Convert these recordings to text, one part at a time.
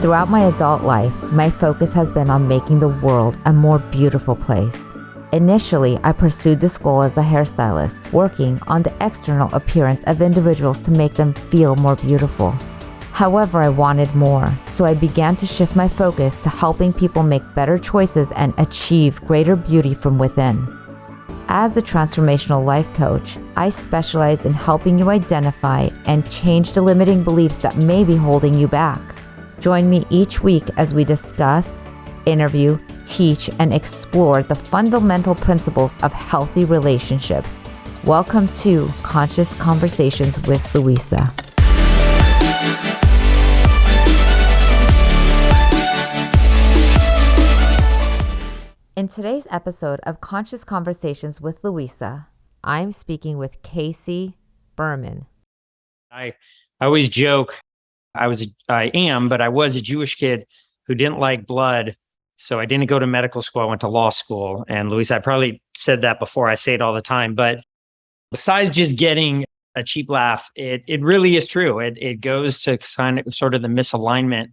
Throughout my adult life, my focus has been on making the world a more beautiful place. Initially, I pursued this goal as a hairstylist, working on the external appearance of individuals to make them feel more beautiful. However, I wanted more, so I began to shift my focus to helping people make better choices and achieve greater beauty from within. As a transformational life coach, I specialize in helping you identify and change the limiting beliefs that may be holding you back. Join me each week as we discuss, interview, teach, and explore the fundamental principles of healthy relationships. Welcome to Conscious Conversations with Louisa. In today's episode of Conscious Conversations with Louisa, I'm speaking with Casey Berman. I always joke I was a Jewish kid who didn't like blood. So I didn't go to medical school. I went to law school. And Louisa, I probably said that before. I say it all the time. But besides just getting a cheap laugh, it really is true. It goes to sort of the misalignment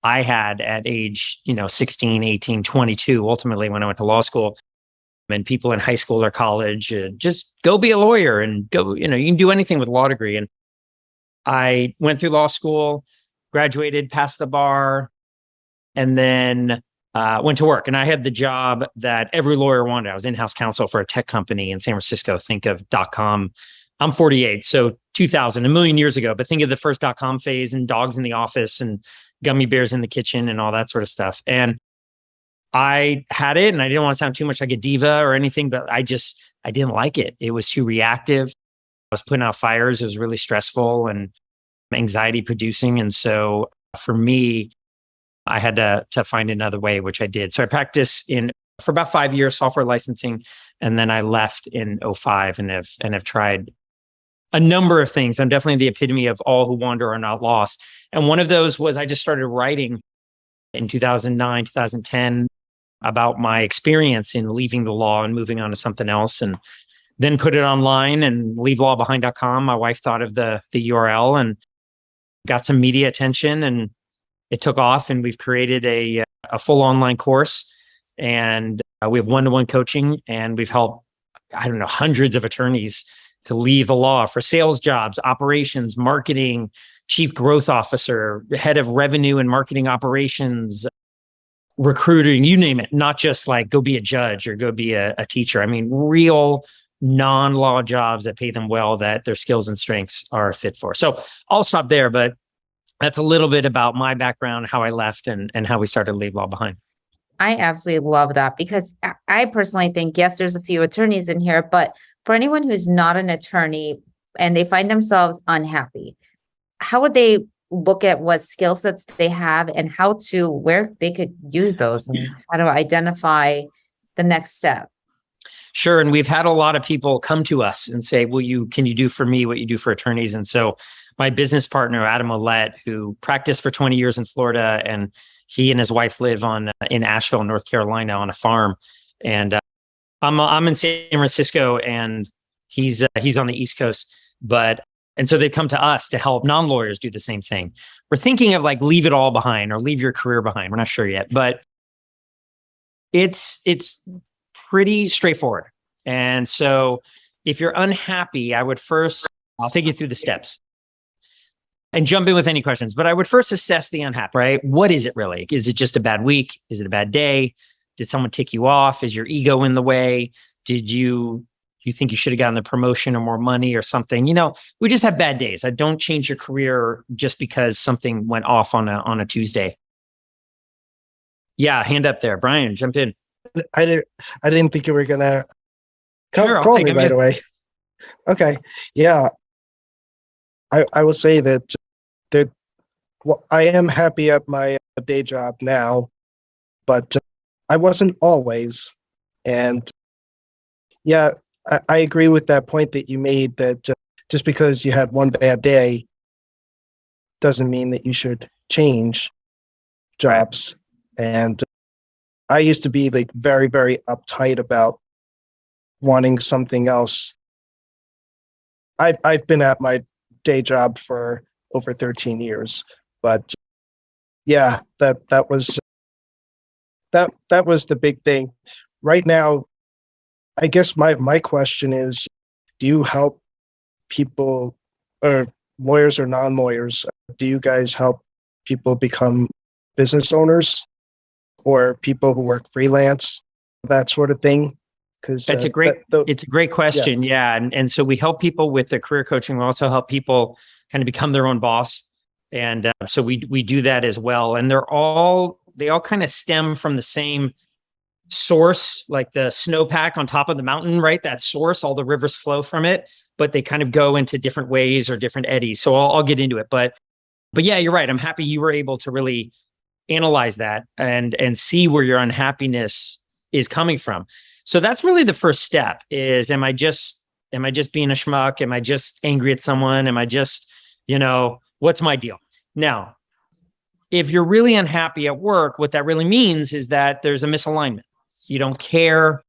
I had at age, 16, 18, 22, ultimately when I went to law school. And people in high school or college, just go be a lawyer and go, you can do anything with a law degree. And I went through law school, graduated, passed the bar, and then went to work. And I had the job that every lawyer wanted. I was in-house counsel for a tech company in San Francisco. Think of .com. I'm 48, so 2000, a million years ago. But think of the first .com phase and dogs in the office and gummy bears in the kitchen and all that sort of stuff. And I had it, and I didn't want to sound too much like a diva or anything, but I didn't like it. It was too reactive. I was putting out fires. It was really stressful and anxiety producing. And so for me, I had to find another way, which I did. So I practiced for about 5 years, software licensing. And then I left in 2005 and have tried a number of things. I'm definitely the epitome of all who wander are not lost. And one of those was I just started writing in 2009, 2010 about my experience in leaving the law and moving on to something else, and then put it online and leavelawbehind.com. My wife thought of the URL and got some media attention, and it took off, and we've created a full online course, and we have one-to-one coaching, and we've helped, hundreds of attorneys to leave the law for sales jobs, operations, marketing, chief growth officer, head of revenue and marketing operations, recruiting, you name it, not just like go be a judge or go be a teacher. I mean, real non-law jobs that pay them well, that their skills and strengths are fit for. So I'll stop there, but that's a little bit about my background, how I left and how we started Leave Law Behind. I absolutely love that, because I personally think, yes, there's a few attorneys in here, but for anyone who's not an attorney and they find themselves unhappy, how would they look at what skill sets they have and where they could use those, and how to identify the next step? Sure. And we've had a lot of people come to us and say, can you do for me what you do for attorneys? And so my business partner, Adam Ouellette, who practiced for 20 years in Florida, and he and his wife live in Asheville, North Carolina, on a farm. And I'm in San Francisco, and he's on the East Coast. And so they come to us to help non-lawyers do the same thing. We're thinking of like leave it all behind or leave your career behind. We're not sure yet, but it's pretty straightforward. And so if you're unhappy, I'll take you through the steps and jump in with any questions, but I would first assess the unhappy, right? What is it really? Is it just a bad week? Is it a bad day? Did someone tick you off? Is your ego in the way? Did you think you should have gotten the promotion or more money or something? We just have bad days. I don't change your career just because something went off on a Tuesday. Yeah, hand up there. Brian, jump in. I didn't think you were gonna call me right away. Okay. Yeah. I will say that I am happy at my day job now, but I wasn't always. And yeah, I agree with that point that you made, that just because you had one bad day doesn't mean that you should change jobs. And I used to be like very, very uptight about wanting something else. I've been at my day job for over 13 years, but yeah, that was the big thing. Right now, I guess my question is, do you help people, or lawyers or non-lawyers, do you guys help people become business owners or people who work freelance, that sort of thing? Because it's a great yeah, question. Yeah. And so we help people with the career coaching. We also help people kind of become their own boss. And so we do that as well. And they all kind of stem from the same source, like the snowpack on top of the mountain, right? That source, all the rivers flow from it, but they kind of go into different ways or different eddies. So I'll get into it. But yeah, you're right. I'm happy you were able to really analyze that and see where your unhappiness is coming from. So that's really the first step is, am I just being a schmuck? Am I just angry at someone? Am I just, what's my deal? Now, if you're really unhappy at work, what that really means is that there's a misalignment. You don't care.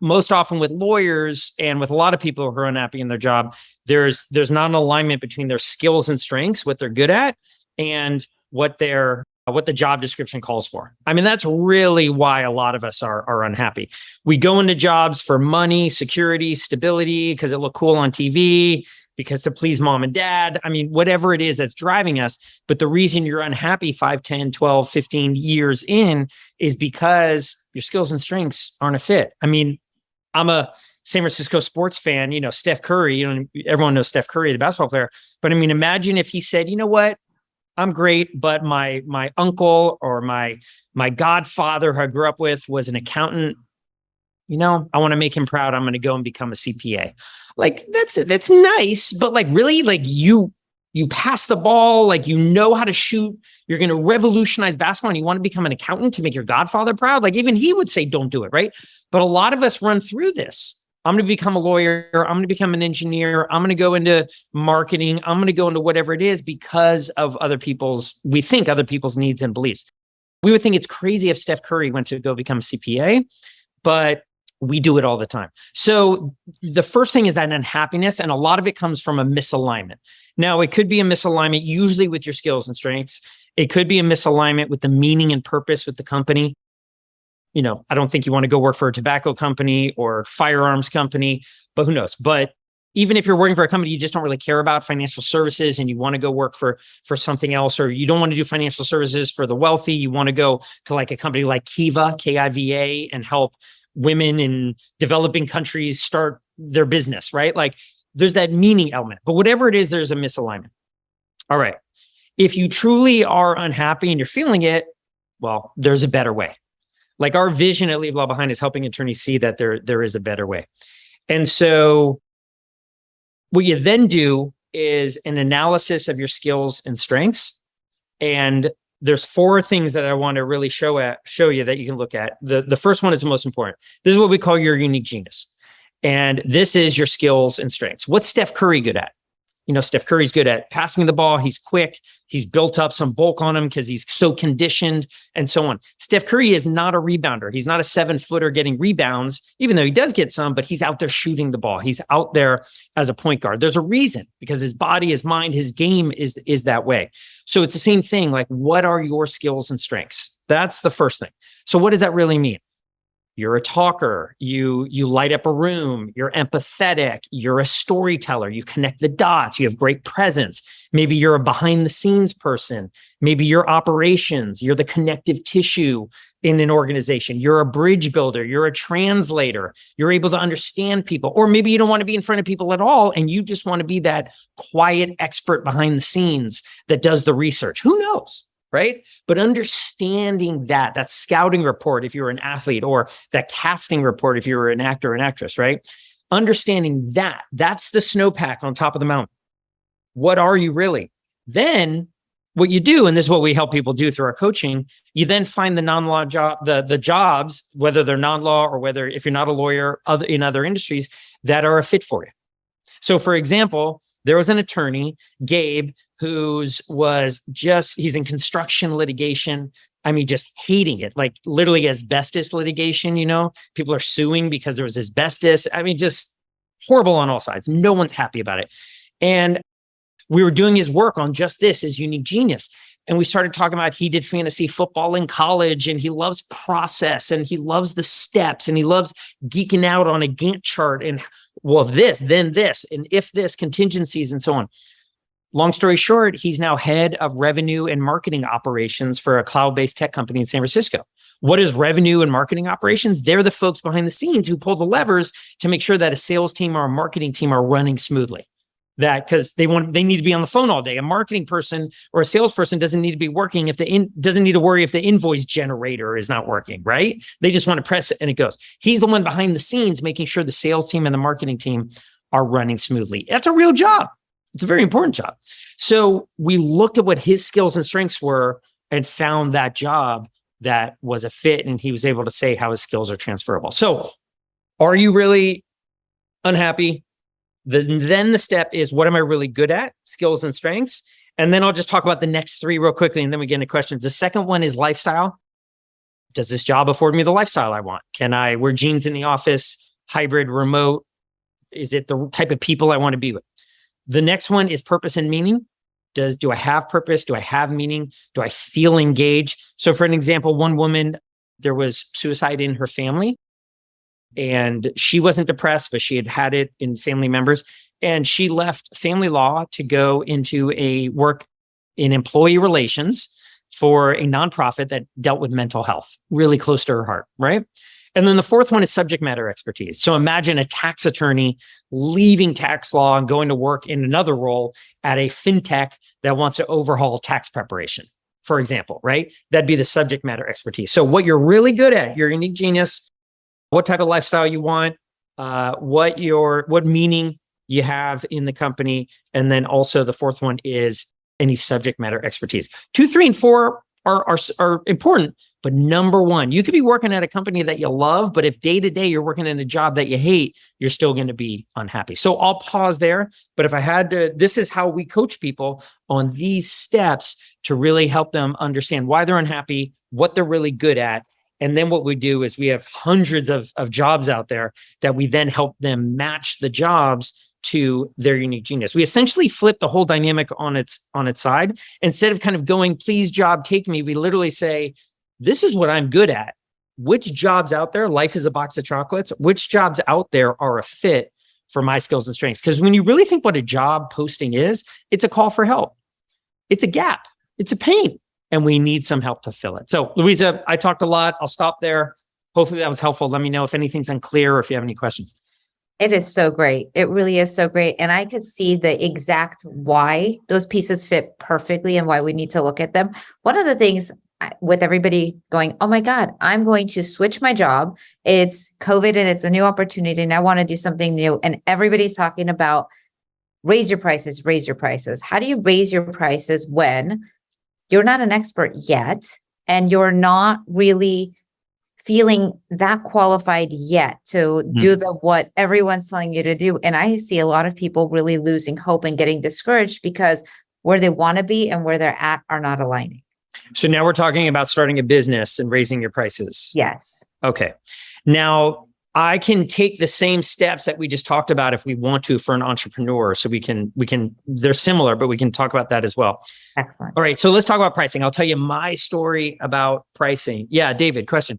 Most often with lawyers and with a lot of people who are unhappy in their job, there's not an alignment between their skills and strengths, what they're good at, and what the job description calls for. I mean, that's really why a lot of us are unhappy. We go into jobs for money, security, stability, because it looked cool on TV, because to please mom and dad. I mean, whatever it is that's driving us. But the reason you're unhappy 5, 10, 12, 15 years in is because your skills and strengths aren't a fit. I mean, I'm a San Francisco sports fan, Steph Curry, everyone knows Steph Curry, the basketball player. But I mean, imagine if he said, you know what? I'm great, but my uncle or my godfather who I grew up with was an accountant. I want to make him proud. I'm going to go and become a CPA. Like that's nice, but like really, like you pass the ball, like how to shoot. You're going to revolutionize basketball, and you want to become an accountant to make your godfather proud. Like even he would say, don't do it, right? But a lot of us run through this. I'm going to become a lawyer. I'm going to become an engineer. I'm going to go into marketing. I'm going to go into whatever it is because of we think other people's needs and beliefs. We would think it's crazy if Steph Curry went to go become a CPA, but we do it all the time. So the first thing is that unhappiness, and a lot of it comes from a misalignment. Now, it could be a misalignment usually with your skills and strengths. It could be a misalignment with the meaning and purpose with the company. I don't think you want to go work for a tobacco company or firearms company, but who knows? But even if you're working for a company you just don't really care about financial services and you want to go work for something else, or you don't want to do financial services for the wealthy, you want to go to like a company like Kiva, Kiva, and help women in developing countries start their business, right? Like there's that meaning element, but whatever it is, there's a misalignment. All right. If you truly are unhappy and you're feeling it, well, there's a better way. Like our vision at Leave Law Behind is helping attorneys see that there is a better way. And so what you then do is an analysis of your skills and strengths. And there's 4 things that I want to really show you that you can look at. The first one is the most important. This is what we call your unique genius. And this is your skills and strengths. What's Steph Curry good at? Steph Curry's good at passing the ball. He's quick. He's built up some bulk on him because he's so conditioned and so on. Steph Curry is not a rebounder. He's not a 7-footer getting rebounds, even though he does get some, but he's out there shooting the ball. He's out there as a point guard. There's a reason, because his body, his mind, his game is that way. So it's the same thing. Like, what are your skills and strengths? That's the first thing. So what does that really mean? You're a talker, you light up a room, you're empathetic, you're a storyteller, you connect the dots, you have great presence. Maybe you're a behind the scenes person. Maybe you're operations, you're the connective tissue in an organization. You're a bridge builder, you're a translator, you're able to understand people. Or maybe you don't want to be in front of people at all, and you just want to be that quiet expert behind the scenes that does the research. Who knows? Right? But understanding that scouting report, if you're an athlete, or that casting report, if you're an actor or an actress, right? Understanding that's the snowpack on top of the mountain. What are you really? Then what you do, and this is what we help people do through our coaching, you then find the non-law job, the jobs, whether they're non-law or whether if you're not a lawyer in other industries, that are a fit for you. So for example, there was an attorney, Gabe, he's in construction litigation. I mean, just hating it, like literally asbestos litigation, people are suing because there was asbestos. I mean, just horrible on all sides. No one's happy about it. And we were doing his work on just this, his unique genius. And we started talking about he did fantasy football in college and he loves process and he loves the steps and he loves geeking out on a Gantt chart and well, this, then this, and if this, contingencies and so on. Long story short, he's now head of revenue and marketing operations for a cloud-based tech company in San Francisco. What is revenue and marketing operations? They're the folks behind the scenes who pull the levers to make sure that a sales team or a marketing team are running smoothly. That because they need to be on the phone all day. A marketing person or a salesperson doesn't need to be working doesn't need to worry if the invoice generator is not working, right? They just want to press it and it goes. He's the one behind the scenes making sure the sales team and the marketing team are running smoothly. That's a real job. It's a very important job. So we looked at what his skills and strengths were and found that job that was a fit, and he was able to say how his skills are transferable. So are you really unhappy? Then the step is, what am I really good at? Skills and strengths. And then I'll just talk about the next three real quickly, and then we get into questions. The second one is lifestyle. Does this job afford me the lifestyle I want? Can I wear jeans in the office, hybrid, remote? Is it the type of people I want to be with? The next one is purpose and meaning. Do I have purpose? Do I have meaning? Do I feel engaged? So for an example, one woman, there was suicide in her family. And she wasn't depressed, but she had it in family members. And she left family law to go into a work in employee relations for a nonprofit that dealt with mental health, really close to her heart, right? And then the fourth one is subject matter expertise. So imagine a tax attorney leaving tax law and going to work in another role at a fintech that wants to overhaul tax preparation, for example, right? That'd be the subject matter expertise. So what you're really good at, your unique genius, what type of lifestyle you want, what meaning you have in the company. And then also the fourth one is any subject matter expertise. 2, 3, and 4 are important, but number one, you could be working at a company that you love, but if day to day you're working in a job that you hate, you're still going to be unhappy. So I'll pause there. But if I had to, this is how we coach people on these steps to really help them understand why they're unhappy, what they're really good at. And then what we do is we have hundreds of jobs out there that we then help them match the jobs to their unique genius. We essentially flip the whole dynamic on its side. Instead of kind of going, please job, take me, we literally say, this is what I'm good at. Which jobs out there, life is a box of chocolates, which jobs out there are a fit for my skills and strengths? Because when you really think what a job posting is, it's a call for help. It's a gap. It's a pain. And we need some help to fill it. So Louisa, I talked a lot. I'll stop there. Hopefully that was helpful. Let me know if anything's unclear or if you have any questions. It is so great. It really is so great. And I could see the exact why those pieces fit perfectly and why we need to look at them. One of the things with everybody going, oh my God, I'm going to switch my job. It's COVID and it's a new opportunity and I want to do something new. And everybody's talking about raise your prices, raise your prices. How do you raise your prices when you're not an expert yet and you're not really feeling that qualified yet to do what everyone's telling you to do? And I see a lot of people really losing hope and getting discouraged because where they want to be and where they're at are not aligning. So now we're talking about starting a business and raising your prices. Yes. Okay. Now I can take the same steps that we just talked about if we want to for an entrepreneur. So we can, they're similar, but we can talk about that as well. Excellent. All right. So let's talk about pricing. I'll tell you my story about pricing. Yeah. David, question.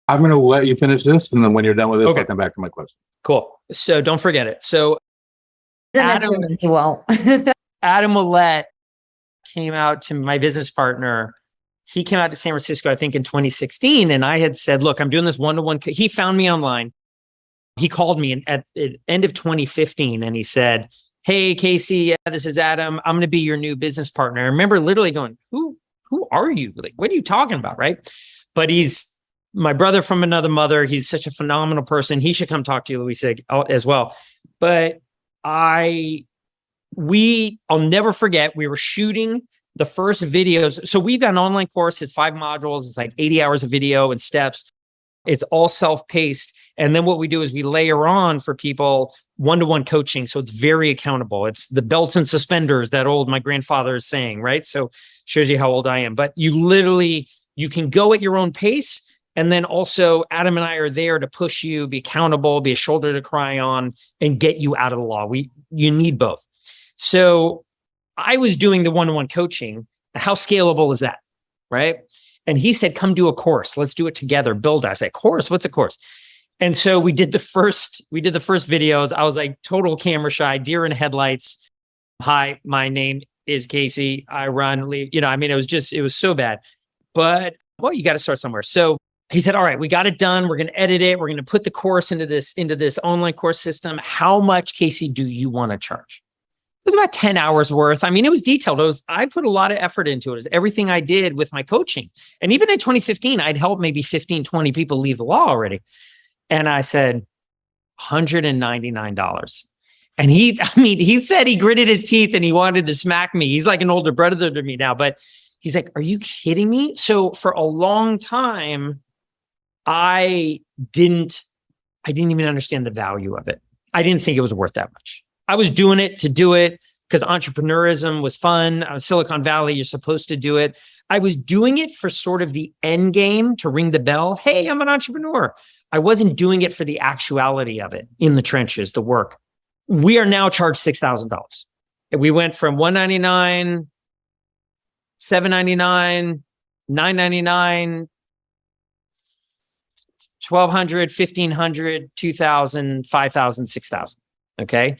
I'm going to let you finish this. And then when you're done with this, I'll come back to my question. Cool. So don't forget it. So Adam, he won't. Adam Willett came out to my business partner. He came out to San Francisco, I think in 2016. And I had said, look, I'm doing this one-to-one. He found me online. He called me at the end of 2015 and he said, hey, Casey, this is Adam. I'm going to be your new business partner. I remember literally going, who are you? Like, what are you talking about? Right. But he's my brother from another mother. He's such a phenomenal person. He should come talk to you, Louisa, as well. But I'll never forget, we were shooting the first videos. So we've got an online course. It's 5 modules. It's like 80 hours of video and steps. It's all self-paced. And then what we do is we layer on for people one-to-one coaching. So it's very accountable. It's the belts and suspenders that my grandfather is saying, right? So shows you how old I am. But you can go at your own pace. And then also Adam and I are there to push you, be accountable, be a shoulder to cry on, and get you out of the law. You need both. So I was doing the one-to-one coaching How scalable is that? Right. And he said, come do a course. Let's do it together. Build. I said, course? What's a course? And so we did the first videos. I was like total camera shy, deer in headlights. Hi, my name is Casey. I run, leave. You know, I mean, it was so bad. But, well, you got to start somewhere. So he said, all right, we got it done. We're going to edit it. We're going to put the course into this online course system. How much, Casey, do you want to charge? It was about 10 hours worth. I mean, it was detailed. I put a lot of effort into it. It was everything I did with my coaching. And even in 2015, I'd helped maybe 15, 20 people leave the law already. And I said, $199. And he said he gritted his teeth and he wanted to smack me. He's like an older brother to me now, but he's like, are you kidding me? So for a long time, I didn't even understand the value of it. I didn't think it was worth that much. I was doing it to do it because entrepreneurism was fun. Silicon Valley, you're supposed to do it. I was doing it for sort of the end game to ring the bell. Hey, I'm an entrepreneur. I wasn't doing it for the actuality of it in the trenches, the work. We are now charged $6,000. We went from $199, $799, $999, $1,200, $1,500, $2,000, $5,000, $6,000. Okay.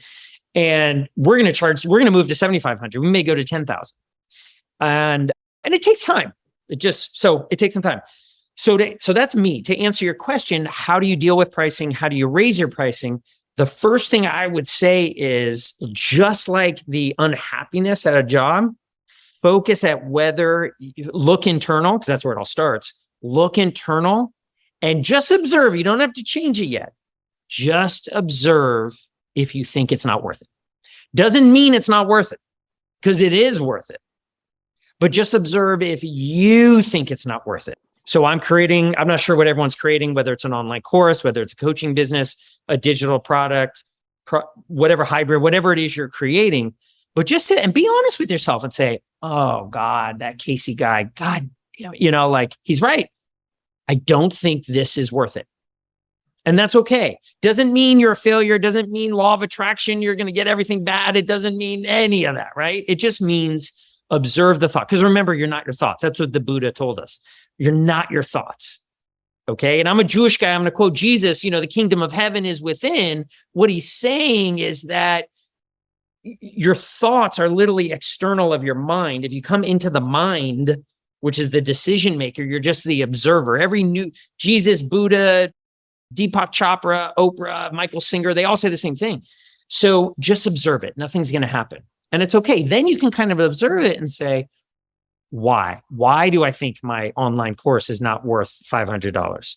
And we're going to move to $7,500. We may go to $10,000. And it takes time. It takes some time. So that's me. To answer your question, how do you deal with pricing? How do you raise your pricing? The first thing I would say is, just like the unhappiness at a job, focus at look internal, because that's where it all starts. Look internal and just observe. You don't have to change it yet. Just observe if you think it's not worth it. Doesn't mean it's not worth it, because it is worth it. But just observe if you think it's not worth it. So I'm not sure what everyone's creating, whether it's an online course, whether it's a coaching business, a digital product, whatever hybrid, whatever it is you're creating. But just sit and be honest with yourself and say, oh God, that Casey guy, God, like he's right. I don't think this is worth it. And that's okay. Doesn't mean you're a failure. Doesn't mean law of attraction, you're going to get everything bad. It doesn't mean any of that, right? It just means observe the thought. Because remember, you're not your thoughts. That's what the Buddha told us. You're not your thoughts. Okay. And I'm a Jewish guy. I'm going to quote Jesus, the kingdom of heaven is within. What he's saying is that your thoughts are literally external of your mind. If you come into the mind, which is the decision maker, you're just the observer. Every new Jesus, Buddha, Deepak Chopra, Oprah, Michael Singer, they all say the same thing. So just observe it. Nothing's going to happen. And it's okay. Then you can kind of observe it and say, why? Why do I think my online course is not worth $500?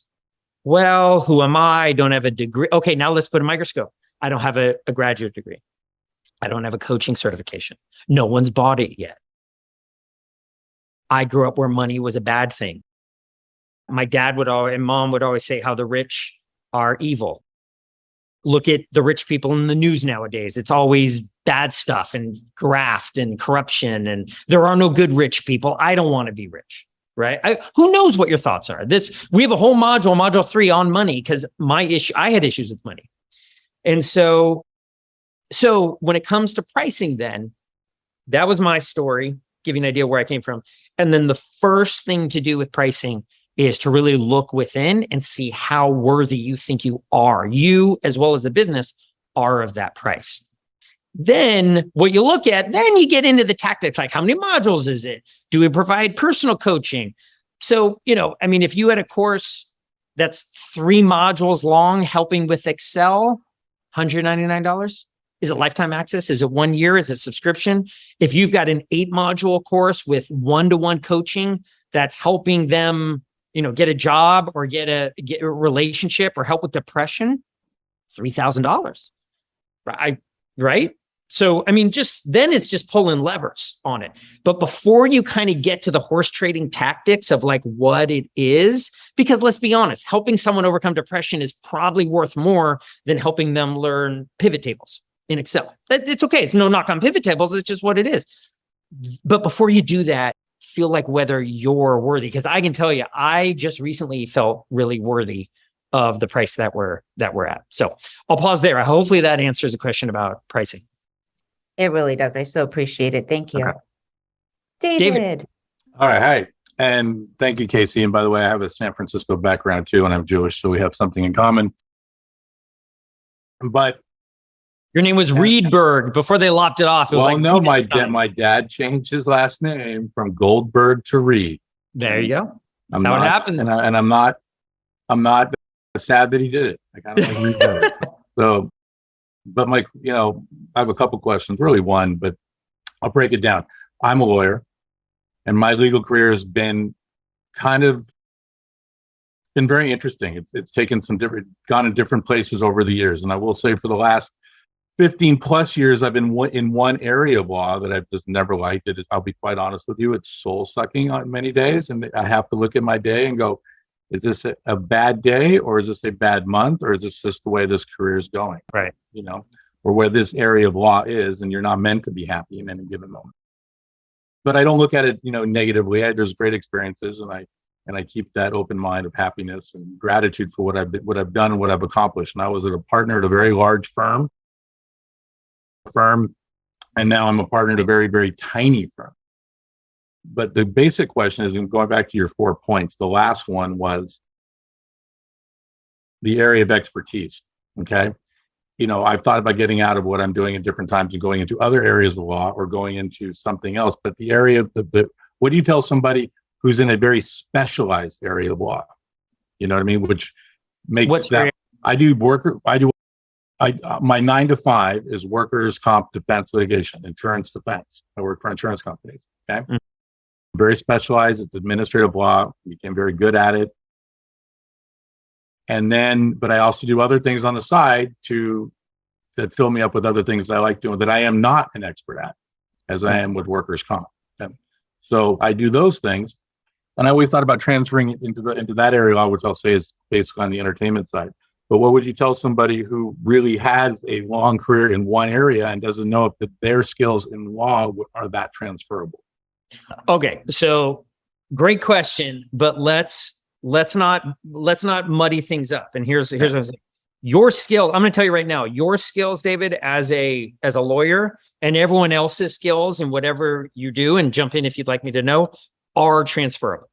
Well, who am I? I don't have a degree. Okay, now let's put a microscope. I don't have a graduate degree. I don't have a coaching certification. No one's bought it yet. I grew up where money was a bad thing. My dad and mom would always say how the rich are evil. Look at the rich people in the news nowadays. It's always bad stuff and graft and corruption, and there are no good rich people. I don't want to be rich, right? Who knows what your thoughts are? We have a whole module 3 on money, because I had issues with money. And so when it comes to pricing, then that was my story, give you an idea where I came from. And then the first thing to do with pricing is to really look within and see how worthy you think you are. You, as well as the business, are of that price. Then what you look at, then you get into the tactics, like how many modules is it? Do we provide personal coaching? So, if you had a course that's 3 modules long, helping with Excel, $199. Is it lifetime access? Is it 1 year? Is it subscription? If you've got an 8-module course with one-to-one coaching that's helping them, get a job or get a relationship or help with depression, $3,000. Right? So, then it's just pulling levers on it. But before you kind of get to the horse trading tactics of like what it is, because let's be honest, helping someone overcome depression is probably worth more than helping them learn pivot tables in Excel. It's okay. It's no knock on pivot tables. It's just what it is. But before you do that, feel like whether you're worthy, because I can tell you, I just recently felt really worthy of the price that we're at. So I'll pause there. Hopefully that answers the question about pricing. It really does. I so appreciate it. Thank you. Okay. David. All right. Hi. And thank you, Casey. And by the way, I have a San Francisco background too, and I'm Jewish, so we have something in common. But your name was Reedberg before they lopped it off. It was my dad changed his last name from Goldberg to Reed. There you go. That's how it happens. And I'm not sad that he did it. I kind of like Reed better. So, but I have a couple questions, really one, but I'll break it down. I'm a lawyer, and my legal career has been very interesting. It's taken gone in different places over the years. And I will say for the last 15 plus years, I've been in one area of law that I've just never liked it. I'll be quite honest with you. It's soul sucking on many days. And I have to look at my day and go, is this a bad day, or is this a bad month, or is this just the way this career is going? Right. Or where this area of law is, and you're not meant to be happy in any given moment. But I don't look at it, negatively. There's great experiences, and I keep that open mind of happiness and gratitude for what I've done and what I've accomplished. And I was a partner at a very large firm, and now I'm a partner at a very, very tiny firm. But the basic question is, and going back to your 4 points, the last one was the area of expertise. Okay. I've thought about getting out of what I'm doing at different times and going into other areas of law or going into something else. But the area of what do you tell somebody who's in a very specialized area of law? You know what I mean? Which makes my 9 to 5 is workers' comp defense litigation, insurance defense. I work for insurance companies. Okay. Mm-hmm. Very specialized. It's administrative law. Became very good at it. But I also do other things on the side that fill me up with other things that I like doing that I am not an expert at, as I am with workers' comp. Okay. So I do those things. And I always thought about transferring it into that area, which I'll say is basically on the entertainment side. But what would you tell somebody who really has a long career in one area and doesn't know if their skills in law are that transferable? Okay, so great question, but let's not muddy things up. And here's what I'm saying. Your skill, I'm going to tell you right now, your skills, David, as a lawyer, and everyone else's skills and whatever you do, and jump in if you'd like me to know, are transferable.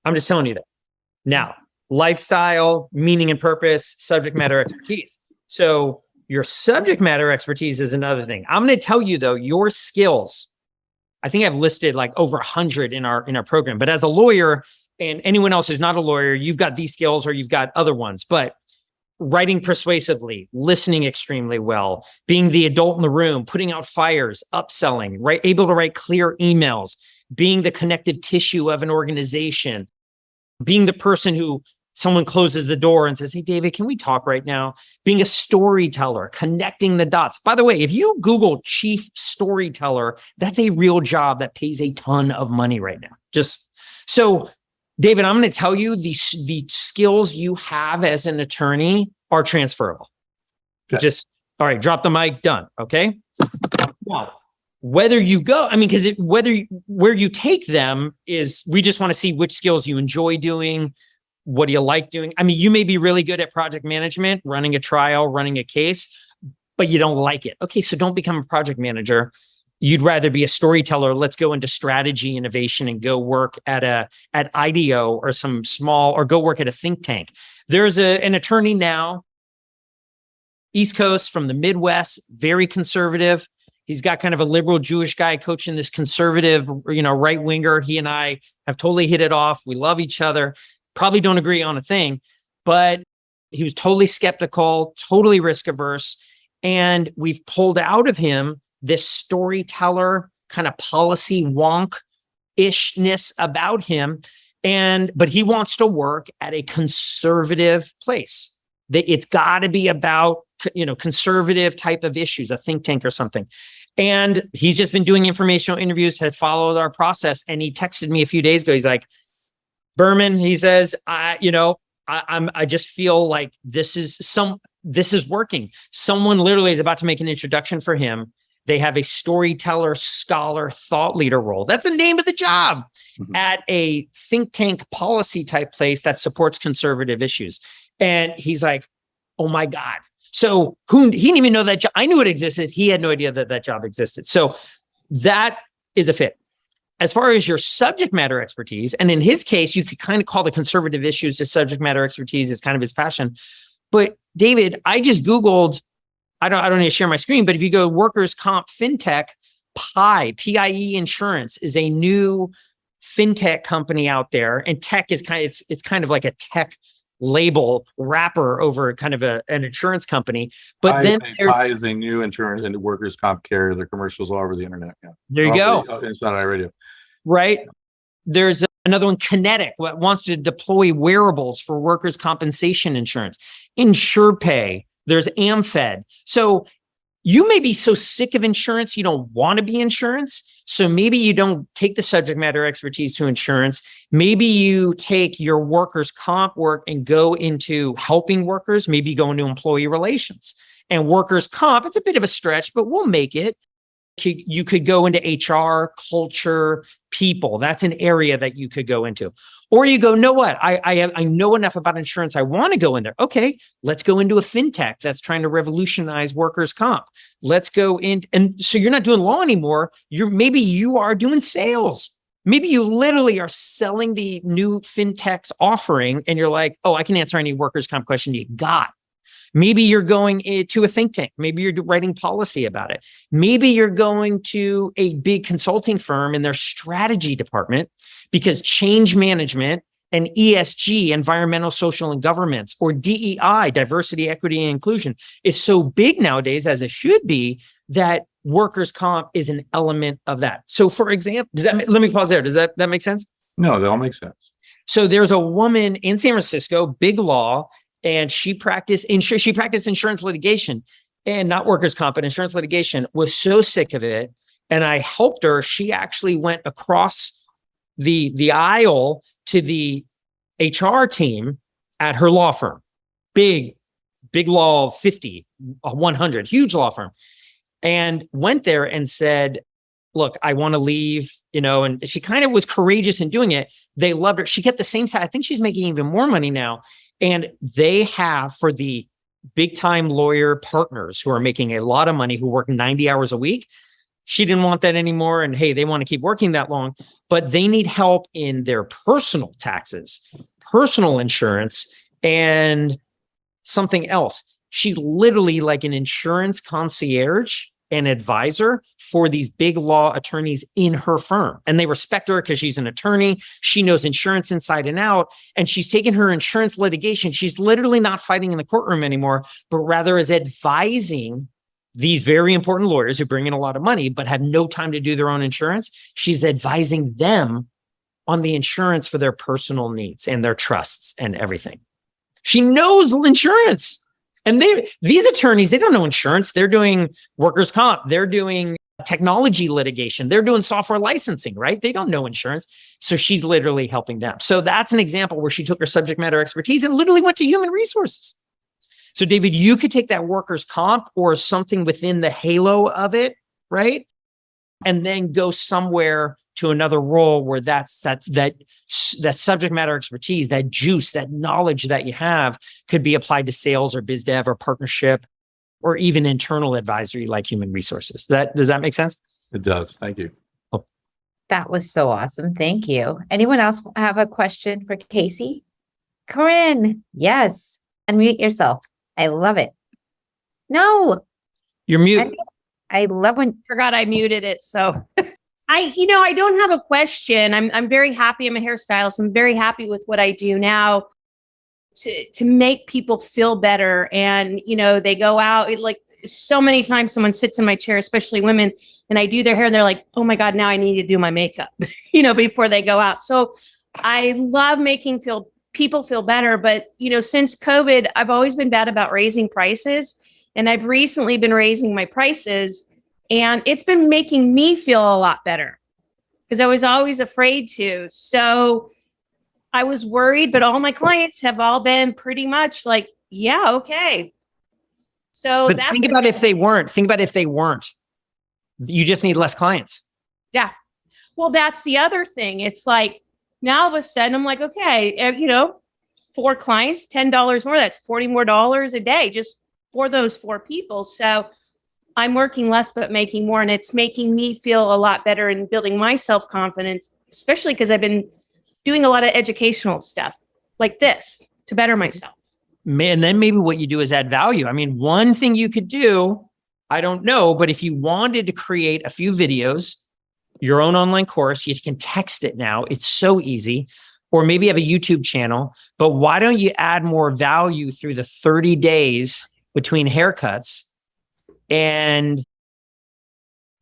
I'm just telling you that. Now, lifestyle, meaning and purpose, subject matter expertise. So your subject matter expertise is another thing. I'm going to tell you though, your skills, I think I've listed like over 100 in our program, but as a lawyer and anyone else who's not a lawyer, you've got these skills or you've got other ones, but writing persuasively, listening extremely well, being the adult in the room, putting out fires, upselling, right? Able to write clear emails, being the connective tissue of an organization, being the person who someone closes the door and says, hey, David, can we talk right now? Being a storyteller, connecting the dots. By the way, if you Google chief storyteller, that's a real job that pays a ton of money right now. Just so, David, I'm going to tell you the skills you have as an attorney are transferable. Okay. Just, all right, drop the mic, done. Okay. Now, whether you go, because where you take them is, we just want to see which skills you enjoy doing. What do you like doing? You may be really good at project management, running a trial, running a case, but you don't like it. Okay, so don't become a project manager. You'd rather be a storyteller. Let's go into strategy innovation and go work at IDEO or or go work at a think tank. There's an attorney now, East Coast from the Midwest, very conservative. He's got kind of a liberal Jewish guy coaching this conservative, right winger. He and I have totally hit it off. We love each other. Probably don't agree on a thing, but he was totally skeptical, totally risk averse. And we've pulled out of him this storyteller kind of policy wonk-ishness about him. But he wants to work at a conservative place. It's got to be about, conservative type of issues, a think tank or something. And he's just been doing informational interviews, had followed our process. And he texted me a few days ago. He's like, Berman, he says, I just feel like this is working. Someone literally is about to make an introduction for him. They have a storyteller, scholar, thought leader role. That's the name of the job at a think tank policy type place that supports conservative issues. And he's like, oh my God. So he didn't even know that job. I knew it existed. He had no idea that job existed. So that is a fit. as far as your subject matter expertise, and in his case, you could kind of call the conservative issues his subject matter expertise is kind of his passion. But David, I just Googled, I don't need to share my screen, but if you go workers' comp fintech, PIE Insurance is a new fintech company out there. And tech is it's kind of like a tech label wrapper over kind of an insurance company. But then PI is a new insurance and workers' comp carrier. Their commercials all over the internet. Yeah. There you go. It's not on radio. Right. There's another one, Kinetic, what wants to deploy wearables for workers' compensation insurance. InsurePay. There's AmFed. So you may be so sick of insurance, you don't want to be insurance. So maybe you don't take the subject matter expertise to insurance. Maybe you take your workers' comp work and go into helping workers, maybe go into employee relations. And workers' comp, it's a bit of a stretch, but we'll make it. You could go into HR, culture, people. That's an area that you could go into. Or you go, know what? I know enough about insurance. I want to go in there. Okay, let's go into a fintech that's trying to revolutionize workers' comp. Let's go in. And so you're not doing law anymore. Maybe you are doing sales. Maybe you literally are selling the new fintech's offering and you're like, oh, I can answer any workers' comp question you got. Maybe you're going to a think tank. Maybe you're writing policy about it. Maybe you're going to a big consulting firm in their strategy department because change management and ESG, environmental, social, and governance, or DEI, diversity, equity, and inclusion, is so big nowadays, as it should be, that workers' comp is an element of that. So, for example, let me pause there. Does that make sense? No, that all makes sense. So there's a woman in San Francisco, big law, and she practiced insurance litigation, and not workers' comp, but insurance litigation, was so sick of it. And I helped her. She actually went across the aisle to the HR team at her law firm, big law, 50, 100, huge law firm, and went there and said, look, I want to leave, and she kind of was courageous in doing it. They loved her. She kept the same side. I think she's making even more money now. And they have, for the big time lawyer partners who are making a lot of money, who work 90 hours a week, she didn't want that anymore. And hey, they want to keep working that long, but they need help in their personal taxes, personal insurance, and something else. She's literally like an insurance concierge and advisor for these big law attorneys in her firm. And they respect her because she's an attorney. She knows insurance inside and out. And she's taken her insurance litigation. She's literally not fighting in the courtroom anymore, but rather is advising these very important lawyers who bring in a lot of money, but have no time to do their own insurance. She's advising them on the insurance for their personal needs and their trusts and everything. She knows insurance. And these attorneys, they don't know insurance. They're doing workers' comp. They're doing technology litigation. They're doing software licensing, right? They don't know insurance. So she's literally helping them. So that's an example where she took her subject matter expertise and literally went to human resources. So David, you could take that workers' comp or something within the halo of it, right? And then go somewhere to another role where that subject matter expertise, that juice, that knowledge that you have could be applied to sales or biz dev or partnership or even internal advisory like human resources. Does that make sense? It does. Thank you. Oh. That was so awesome. Thank you. Anyone else have a question for Casey? Corinne, yes. Unmute yourself. I love it. No. You're muted. I love when forgot I muted it. So I don't have a question. I'm very happy. I'm a hairstylist. I'm very happy with what I do now to make people feel better. And, they go out like so many times someone sits in my chair, especially women, and I do their hair and they're like, oh my God, now I need to do my makeup, before they go out. So I love making people feel better. But, since COVID, I've always been bad about raising prices. And I've recently been raising my prices. And it's been making me feel a lot better because I was always afraid to. So I was worried, but all my clients have all been pretty much like, yeah, okay. So but think about if they weren't. You just need less clients. Yeah. Well, that's the other thing. It's like now all of a sudden I'm like, okay, 4 clients, $10 more. That's $40 more a day just for those 4 people. So I'm working less but making more, and it's making me feel a lot better and building my self-confidence, especially because I've been doing a lot of educational stuff like this to better myself. And then maybe what you do is add value. I mean, one thing you could do, I don't know, but if you wanted to create a few videos, your own online course, you can text it now. It's so easy. Or maybe have a YouTube channel, but why don't you add more value through the 30 days between haircuts? And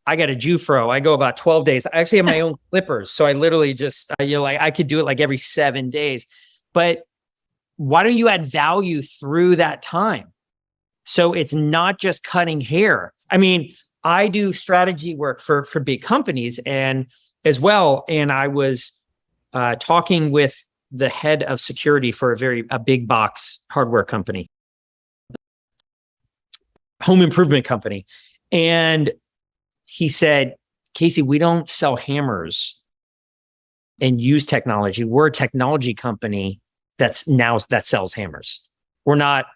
I got a Jufro. I go about 12 days. I actually have my own clippers. So I literally just, I could do it like every 7 days. But why don't you add value through that time? So it's not just cutting hair. I mean, I do strategy work for big companies and as well. And I was talking with the head of security for a big box hardware company, home improvement company. And he said, Casey, we don't sell hammers and use technology. We're a technology company that sells hammers. We're not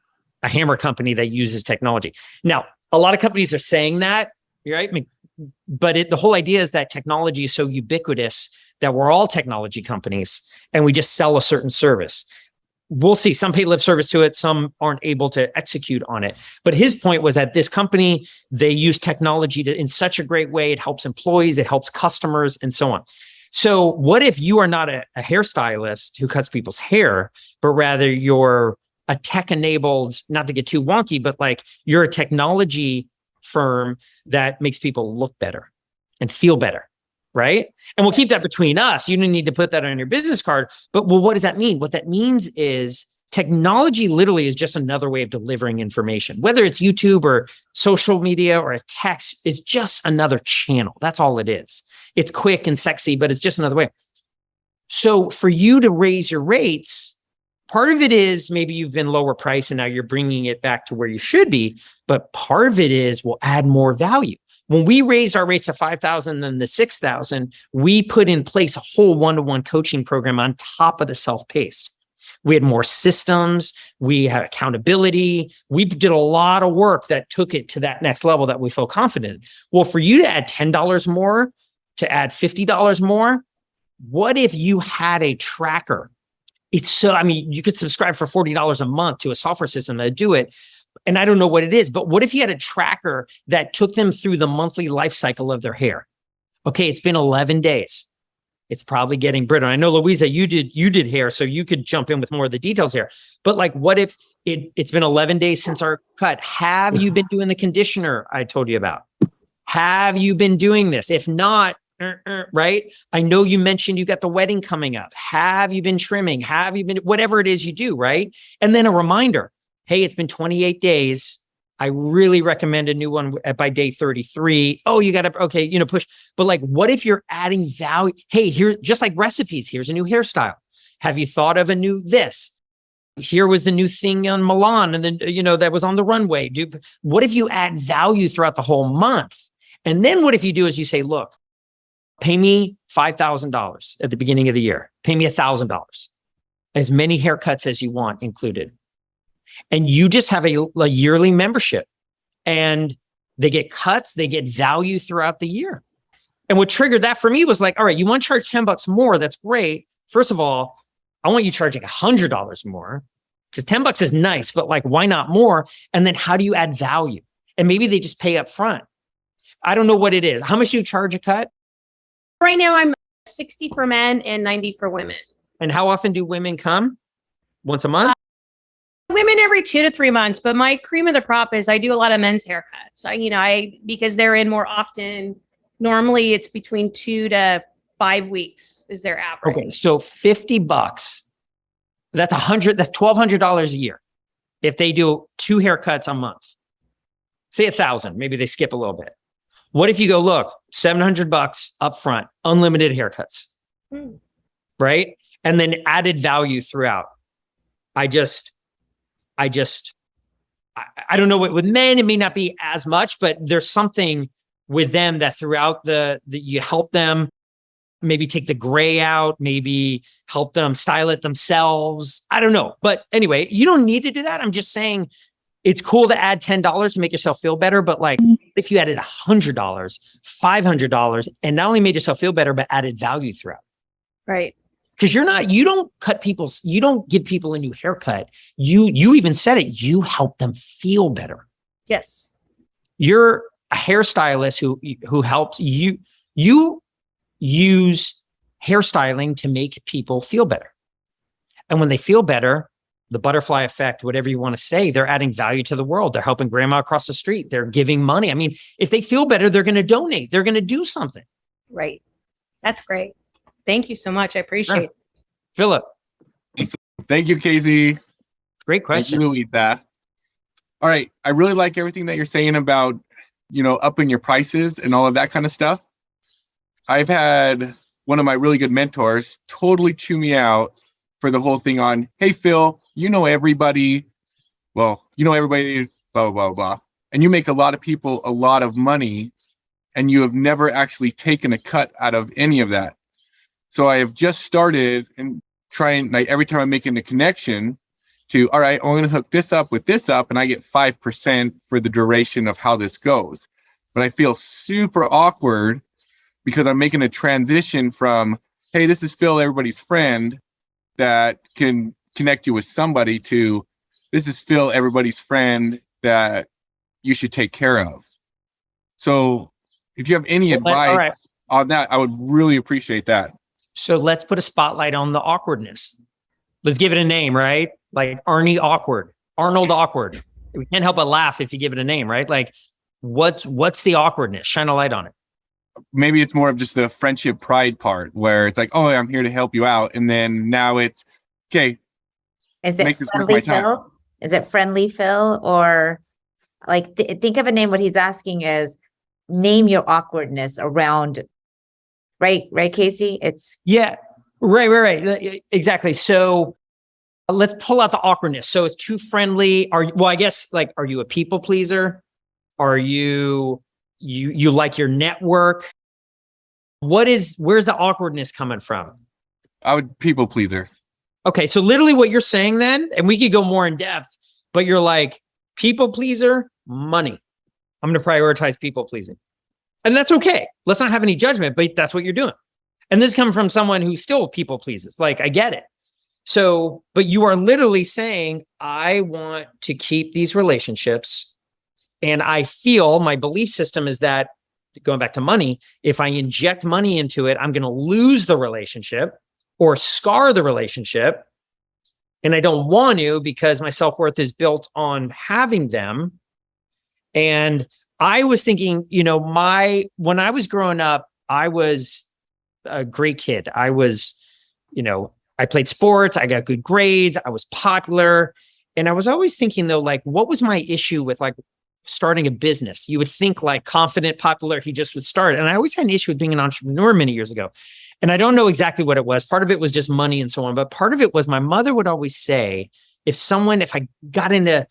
a hammer company that uses technology. Now, a lot of companies are saying that, right? But the whole idea is that technology is so ubiquitous that we're all technology companies and we just sell a certain service. We'll see. Some pay lip service to it. Some aren't able to execute on it. But his point was that this company, they use technology in such a great way. It helps employees, it helps customers, and so on. So what if you are not a hairstylist who cuts people's hair, but rather you're a tech-enabled, not to get too wonky, but like you're a technology firm that makes people look better and feel better, right? And we'll keep that between us. You don't need to put that on your business card. But well, what does that mean? What that means is technology literally is just another way of delivering information. Whether it's YouTube or social media or a text, is just another channel. That's all it is. It's quick and sexy, but it's just another way. So for you to raise your rates, part of it is maybe you've been lower price and now you're bringing it back to where you should be. But part of it is we'll add more value. When we raised our rates to 5,000 and the 6,000, we put in place a whole one-to-one coaching program on top of the self-paced. We had more systems. We had accountability. We did a lot of work that took it to that next level that we feel confident in. Well, for you to add $10 more, to add $50 more, what if you had a tracker? You could subscribe for $40 a month to a software system that do it. And I don't know what it is, but what if you had a tracker that took them through the monthly life cycle of their hair? Okay, it's been 11 days. It's probably getting brittle. I know, Louisa, you did hair, so you could jump in with more of the details here. But like, what if it's been 11 days since our cut? Have you been doing the conditioner I told you about? Have you been doing this? If not, right? I know you mentioned you got the wedding coming up. Have you been trimming? Have you been, whatever it is you do, right? And then a reminder, hey, it's been 28 days. I really recommend a new one by day 33. Oh, you got to, push. But like, what if you're adding value? Hey, here, just like recipes, here's a new hairstyle. Have you thought of a new this? Here was the new thing on Milan and then, that was on the runway. What if you add value throughout the whole month? And then what if you do is you say, look, pay me $5,000 at the beginning of the year. Pay me $1,000. As many haircuts as you want included. And you just have a yearly membership and they get cuts, they get value throughout the year. And what triggered that for me was like, all right, you want to charge $10 more. That's great. First of all, I want you charging $100 more because $10 is nice, but like, why not more? And then how do you add value? And maybe they just pay up front. I don't know what it is. How much do you charge a cut? Right now, I'm 60 for men and 90 for women. And how often do women come? Once a month? Women every 2 to 3 months, but my cream of the crop is I do a lot of men's haircuts. Because they're in more often. Normally, it's between 2 to 5 weeks is their average. Okay, so $50. That's $1,200 a year. If they do 2 haircuts a month, say $1,000, maybe they skip a little bit. What if you go, look, $700 up front, unlimited haircuts, right? And then added value throughout. I don't know what with men, it may not be as much, but there's something with them that throughout you help them maybe take the gray out, maybe help them style it themselves. I don't know. But anyway, you don't need to do that. I'm just saying it's cool to add $10 to make yourself feel better. But like if you added $100, $500, and not only made yourself feel better, but added value throughout. Right. Because you don't give people a new haircut. You even said it, you help them feel better. Yes. You're a hairstylist who helps you use hairstyling to make people feel better. And when they feel better, the butterfly effect, whatever you want to say, they're adding value to the world. They're helping grandma across the street. They're giving money. I mean, if they feel better, they're going to donate. They're going to do something. Right. That's great. Thank you so much. I appreciate it. Philip. Thank you, Casey. Great question. Thank you, Louisa. All right. I really like everything that you're saying about, upping your prices and all of that kind of stuff. I've had one of my really good mentors totally chew me out for the whole thing on, hey, Phil, everybody. Well, everybody, blah, blah, blah. And you make a lot of people a lot of money, and you have never actually taken a cut out of any of that. So I have just started and trying, like, every time I'm making a connection to, all right, I'm going to hook this up with this up, and I get 5% for the duration of how this goes. But I feel super awkward because I'm making a transition from, hey, this is Phil, everybody's friend, that can connect you with somebody, to this is Phil, everybody's friend that you should take care of. So if you have any advice on that, I would really appreciate that. So let's put a spotlight on the awkwardness. Let's give it a name, right? Like Arnold Awkward. We can't help but laugh if you give it a name, right? Like what's the awkwardness? Shine a light on it. Maybe it's more of just the friendship pride part where it's like, oh, I'm here to help you out. And then now it's, okay. Is it friendly Phil? Is it friendly Phil? Or like, think of a name. What he's asking is name your awkwardness around, right, Casey? Yeah, right. Exactly. So let's pull out the awkwardness. So it's too friendly. I guess, like, are you a people pleaser? Are you like your network? Where's the awkwardness coming from? I would people pleaser. Okay. So literally what you're saying then, and we could go more in depth, but you're like people pleaser, money. I'm going to prioritize people pleasing. And that's okay. Let's not have any judgment, but that's what you're doing. And this comes from someone who still people pleases. Like, I get it. So, but you are literally saying, I want to keep these relationships. And I feel my belief system is that, going back to money, if I inject money into it, I'm going to lose the relationship or scar the relationship. And I don't want to, because my self-worth is built on having them. And I was thinking, when I was growing up, I was a great kid. I was, I played sports. I got good grades. I was popular. And I was always thinking, though, like, what was my issue with, like, starting a business? You would think, like, confident, popular, he just would start. And I always had an issue with being an entrepreneur many years ago. And I don't know exactly what it was. Part of it was just money and so on. But part of it was my mother would always say, if I got into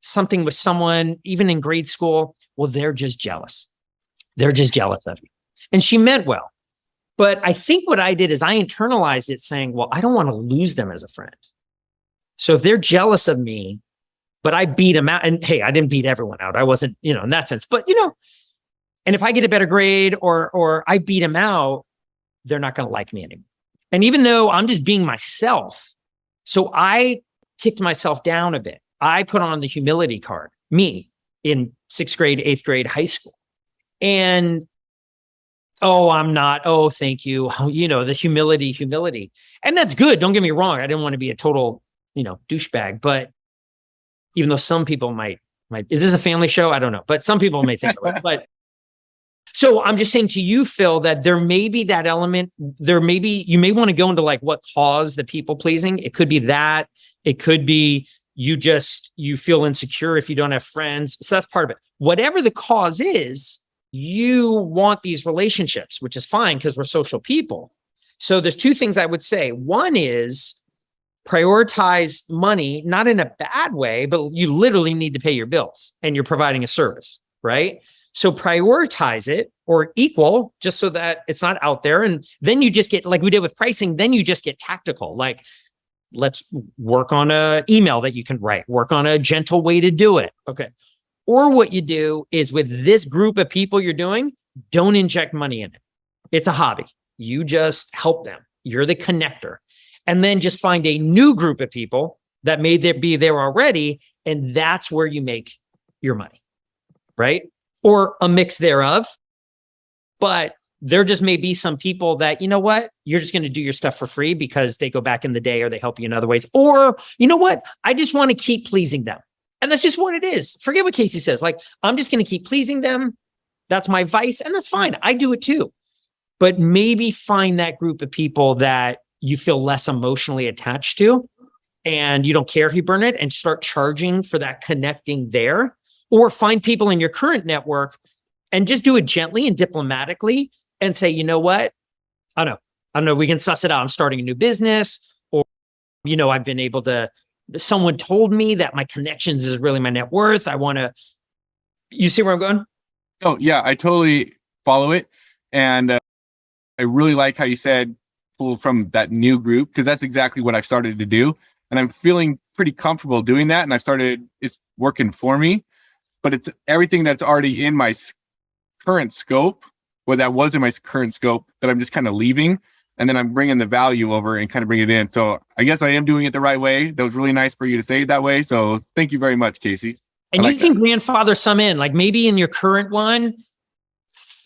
something with someone, even in grade school, well, they're just jealous. They're just jealous of you. And she meant well. But I think what I did is I internalized it saying, well, I don't want to lose them as a friend. So if they're jealous of me, but I beat them out, and hey, I didn't beat everyone out. I wasn't, in that sense, but and if I get a better grade or I beat them out, they're not going to like me anymore. And even though I'm just being myself, so I ticked myself down a bit. I put on the humility card, me, in 6th grade, 8th grade, high school. And, oh, I'm not. Oh, thank you. The humility. And that's good. Don't get me wrong. I didn't want to be a total, douchebag. But even though some people might, is this a family show? I don't know. But some people may think of it. But so I'm just saying to you, Phil, that there may be that element. You may want to go into, like, what caused the people pleasing. It could be that. It could be you feel insecure if you don't have friends. So that's part of it. Whatever the cause is, you want these relationships, which is fine because we're social people. So there's two things I would say. One is prioritize money, not in a bad way, but you literally need to pay your bills and you're providing a service, right? So prioritize it, or equal, just so that it's not out there. And then you just get, like we did with pricing, then you just get tactical. Like, let's work on a email that you can write, work on a gentle way to do it. Okay. Or what you do is with this group of people you're doing, don't inject money in it. It's a hobby. You just help them. You're the connector. And then just find a new group of people that may be there already. And that's where you make your money, right? Or a mix thereof. But there just may be some people that, you know what, you're just going to do your stuff for free because they go back in the day or they help you in other ways. Or, you know what, I just want to keep pleasing them. And that's just what it is. Forget what Casey says. Like, I'm just going to keep pleasing them. That's my vice. And that's fine. I do it too. But maybe find that group of people that you feel less emotionally attached to and you don't care if you burn it, and start charging for that connecting there. Or find people in your current network and just do it gently and diplomatically and say, you know what? I don't know. We can suss it out. I'm starting a new business, or, you know, I've been able to, someone told me that my connections is really my net worth. I want to, you see where I'm going? Oh yeah, I totally follow it. And I really like how you said pull from that new group, because that's exactly what I've started to do. And I'm feeling pretty comfortable doing that. And it's working for me, but it's everything that's already in my current scope, or that was in my current scope, that I'm just kind of leaving. And then I'm bringing the value over and kind of bring it in. So I guess I am doing it the right way. That was really nice for you to say it that way. So thank you very much, Casey. And you can grandfather some in, like maybe in your current one,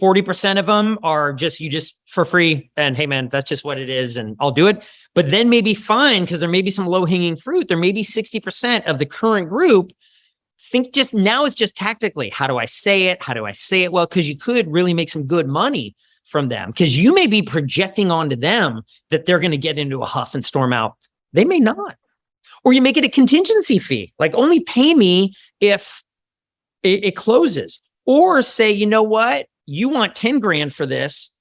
40% of them are just for free. And hey, man, that's just what it is. And I'll do it. But then maybe fine, because there may be some low hanging fruit. There may be 60% of the current group. Think just now it's just tactically, how do I say it? How do I say it well? Because you could really make some good money from them, because you may be projecting onto them that they're going to get into a huff and storm out. They may not. Or you make it a contingency fee, like only pay me if it closes. Or say, you know what? You want 10 grand for this.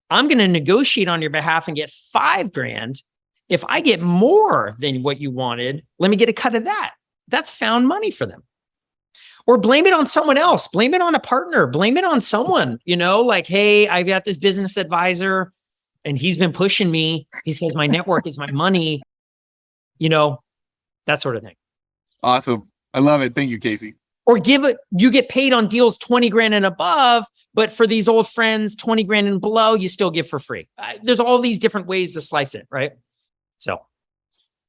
I'm going to negotiate on your behalf and get 5 grand. If I get more than what you wanted, let me get a cut of that. That's found money for them. Or blame it on someone else. Blame it on a partner. Blame it on someone, you know, like, hey, I've got this business advisor and he's been pushing me. He says my network is my money, you know, that sort of thing. Awesome. I love it. Thank you, Casey. Or you get paid on deals 20 grand and above, but for these old friends, 20 grand and below, you still give for free. There's all these different ways to slice it, right? So,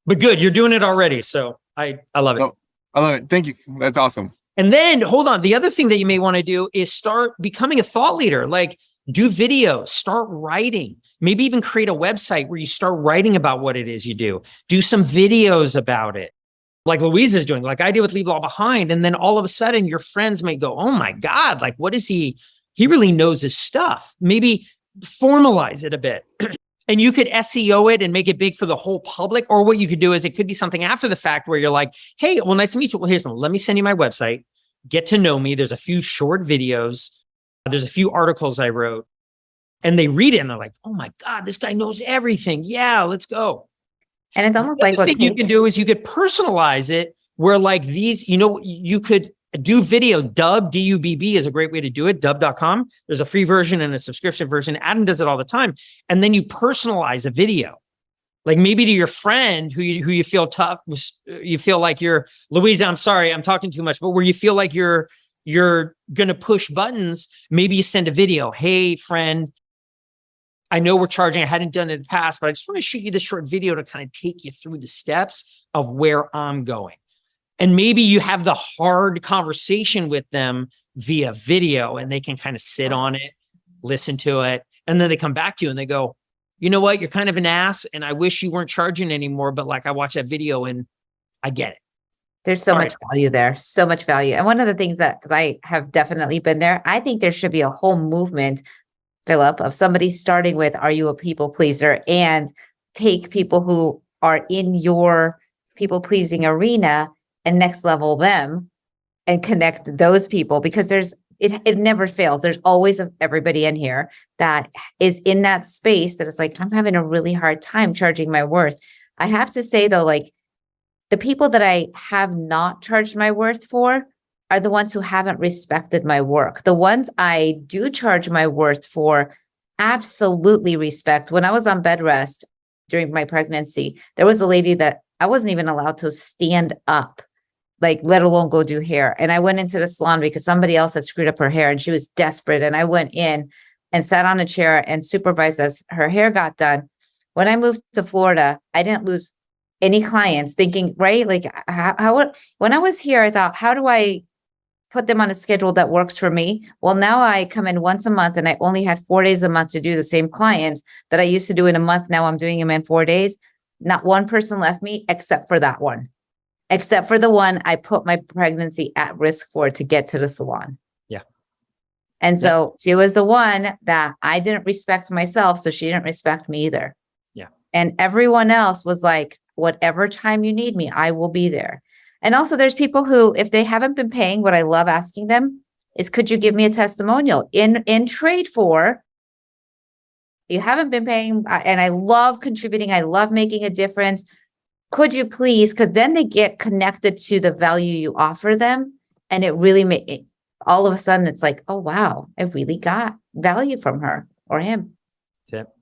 but good, you're doing it already. So I love it. Oh, I love it. Thank you. That's awesome. And then hold on. The other thing that you may want to do is start becoming a thought leader, like do videos, start writing, maybe even create a website where you start writing about what it is you do. Do some videos about it. Like Louise is doing, like I did with Leave Law Behind. And then all of a sudden your friends may go, oh my God, like what is he really knows his stuff. Maybe formalize it a bit. And you could SEO it and make it big for the whole public. Or what you could do is it could be something after the fact where you're like, hey, well, nice to meet you. Well, here's something. Let me send you my website. Get to know me. There's a few short videos. There's a few articles I wrote. And they read it and they're like, oh my God, this guy knows everything. Yeah, let's go. And it's almost like what you can do is you could personalize it where like these, you know, you could do video. Dub, D-U-B-B is a great way to do it. Dub.com. There's a free version and a subscription version. Adam does it all the time. And then you personalize a video. Like maybe to your friend who you feel tough, you feel like you're, Louise, I'm sorry, I'm talking too much, but where you feel like you're going to push buttons, maybe you send a video. Hey, friend, I know we're charging. I hadn't done it in the past, but I just want to shoot you this short video to kind of take you through the steps of where I'm going. And maybe you have the hard conversation with them via video and they can kind of sit on it, listen to it. And then they come back to you and they go, you know what? You're kind of an ass and I wish you weren't charging anymore. But like I watched that video and I get it. There's so much value there, so much value. And one of the things that, because I have definitely been there, I think there should be a whole movement, Philip, of somebody starting with, are you a people pleaser? And take people who are in your people pleasing arena and next level them and connect those people, because it never fails. There's always everybody in here that is in that space that is like, I'm having a really hard time charging my worth. I have to say though, like the people that I have not charged my worth for are the ones who haven't respected my work. The ones I do charge my worth for, absolutely respect. When I was on bed rest during my pregnancy, there was a lady that I wasn't even allowed to stand up, like, let alone go do hair. And I went into the salon because somebody else had screwed up her hair and she was desperate. And I went in and sat on a chair and supervised as her hair got done. When I moved to Florida, I didn't lose any clients, thinking, right? Like, when I was here, I thought, how do I put them on a schedule that works for me? Well, now I come in once a month and I only had 4 days a month to do the same clients that I used to do in a month. Now I'm doing them in 4 days. Not one person left me except for that one, except for the one I put my pregnancy at risk for to get to the salon. Yeah. And so she was the one that I didn't respect myself. So she didn't respect me either. Yeah. And everyone else was like, whatever time you need me, I will be there. And also there's people who, if they haven't been paying, what I love asking them is, could you give me a testimonial in trade for, you haven't been paying, and I love contributing. I love making a difference. Could you please? Because then they get connected to the value you offer them. And it really all of a sudden it's like, oh, wow, I really got value from her or him. That's it.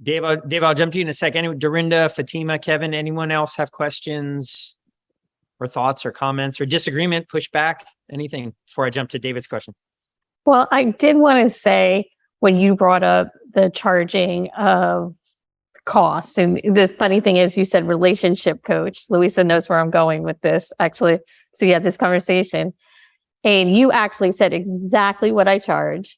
Dave, I'll jump to you in a second. Dorinda, Fatima, Kevin, anyone else have questions or thoughts or comments or disagreement, pushback, anything before I jump to David's question? Well, I did want to say, when you brought up the charging of costs, and the funny thing is, you said relationship coach. Louisa knows where I'm going with this, actually. So you had this conversation and you actually said exactly what I charge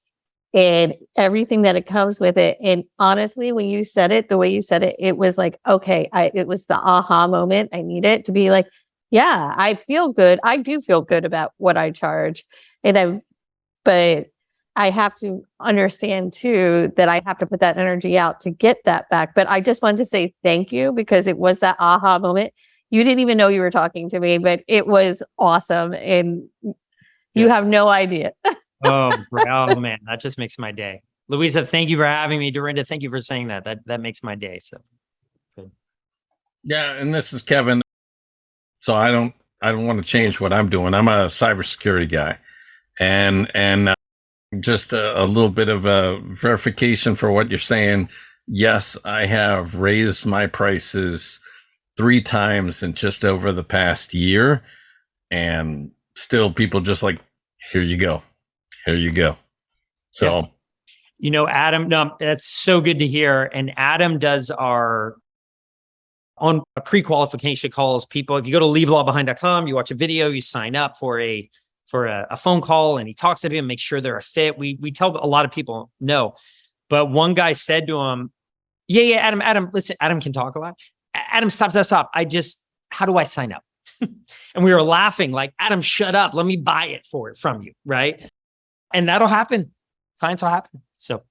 and everything that it comes with it. And honestly, when you said it, the way you said it, it was like, okay, it was the aha moment. I need it to be like, yeah, I feel good. I do feel good about what I charge. But I have to understand too, that I have to put that energy out to get that back. But I just wanted to say thank you, because it was that aha moment. You didn't even know you were talking to me, but it was awesome. And you have no idea. Oh man, that just makes my day. Louisa, thank you for having me. Dorinda, thank you for saying that. That makes my day. So good. Yeah, and this is Kevin. So I don't want to change what I'm doing. I'm a cybersecurity guy, and just a little bit of a verification for what you're saying. Yes, I have raised my prices 3 times in just over the past year, and still people just like, here you go. So, Adam, no, that's so good to hear. And Adam does our on pre-qualification calls. People, if you go to leavelawbehind.com, you watch a video, you sign up for a phone call, and he talks to them, make sure they're a fit. We tell a lot of people no, but one guy said to him, yeah, Adam, listen, Adam can talk a lot. Adam, stop. How do I sign up? And we were laughing like, Adam, shut up. Let me buy it from you. Right. And that'll happen. Clients will happen. So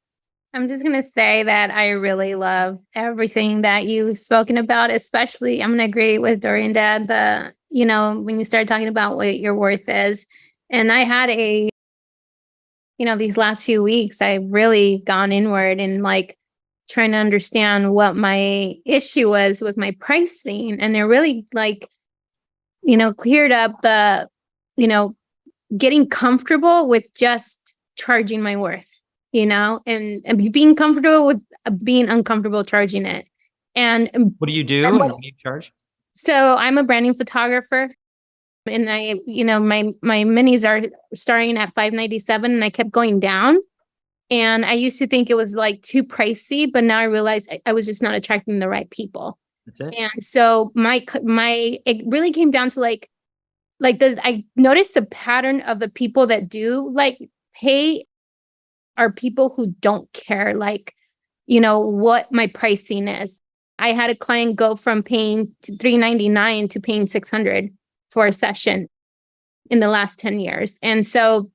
I'm just going to say that I really love everything that you've spoken about, especially I'm going to agree with Dorinda, when you started talking about what your worth is. And I had these last few weeks, I've really gone inward and like trying to understand what my issue was with my pricing. And it really cleared up the, getting comfortable with just charging my worth, and being comfortable with being uncomfortable charging it. And what do you do? And what do you charge? So I'm a branding photographer, and my minis are starting at $597, and I kept going down. And I used to think it was like too pricey, but now I realize I was just not attracting the right people. That's it. And so it really came down to I noticed the pattern of the people that do pay are people who don't care, what my pricing is. I had a client go from paying to $399 to paying $600 for a session in the last 10 years. And so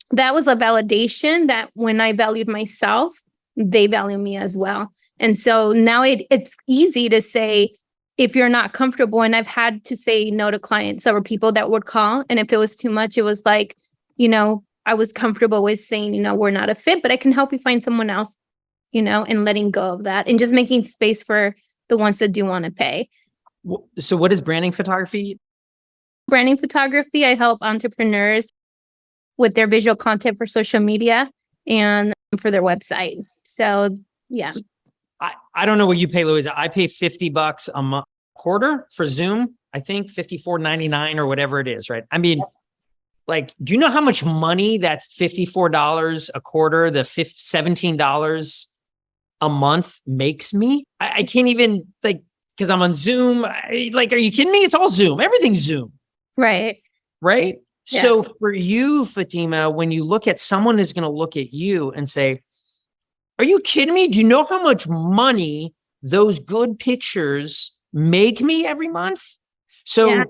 that was a validation that when I valued myself, they value me as well. And so now it's easy to say, if you're not comfortable, and I've had to say no to clients. There were people that would call, and if it was too much, it was like, I was comfortable with saying, we're not a fit, but I can help you find someone else, and letting go of that and just making space for the ones that do want to pay. So what is branding photography? Branding photography, I help entrepreneurs with their visual content for social media and for their website. So, yeah. I don't know what you pay, Louisa. I pay $50 a month quarter for Zoom. I think $54.99 or whatever it is, right? I mean, like, do you know how much money that's $54 a quarter, the $17 a month makes me? I can't even, like, because I'm on Zoom. Are you kidding me? It's all Zoom. Everything's Zoom. Right. Right. Yeah. So for you, Fatima, when you look at someone is going to look at you and say, are you kidding me? Do you know how much money those good pictures make me every month? So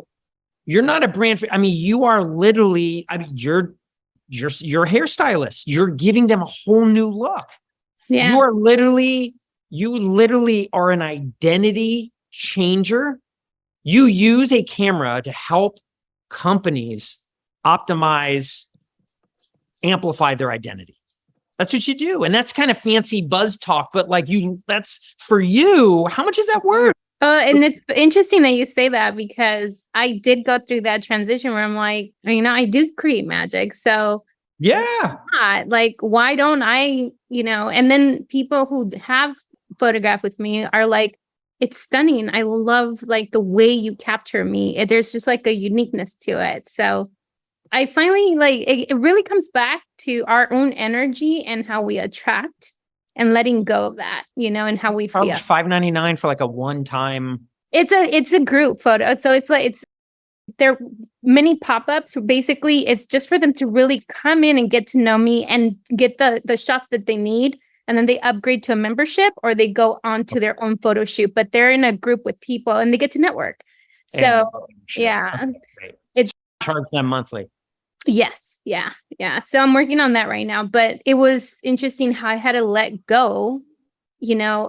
you're not a brand. I mean, you are literally, I mean, you're a hairstylist. You're giving them a whole new look. Yeah. You literally are an identity changer. You use a camera to help companies optimize, amplify their identity. That's what you do. And that's kind of fancy buzz talk, but that's for you. How much is that worth? And it's interesting that you say that, because I did go through that transition where I'm like, I do create magic. So yeah, why don't I, and then people who have photographed with me are like, it's stunning. I love the way you capture me. There's just a uniqueness to it. So I finally it really comes back to our own energy and how we attract and letting go of that, and how we feel. $5.99 for a one-time. It's a group photo. So they're mini pop-ups. Basically, it's just for them to really come in and get to know me and get the shots that they need. And then they upgrade to a membership, or they go on to their own photo shoot, but they're in a group with people and they get to network. So yeah, it's charge them monthly. Yes. Yeah. Yeah. So I'm working on that right now, but it was interesting how I had to let go,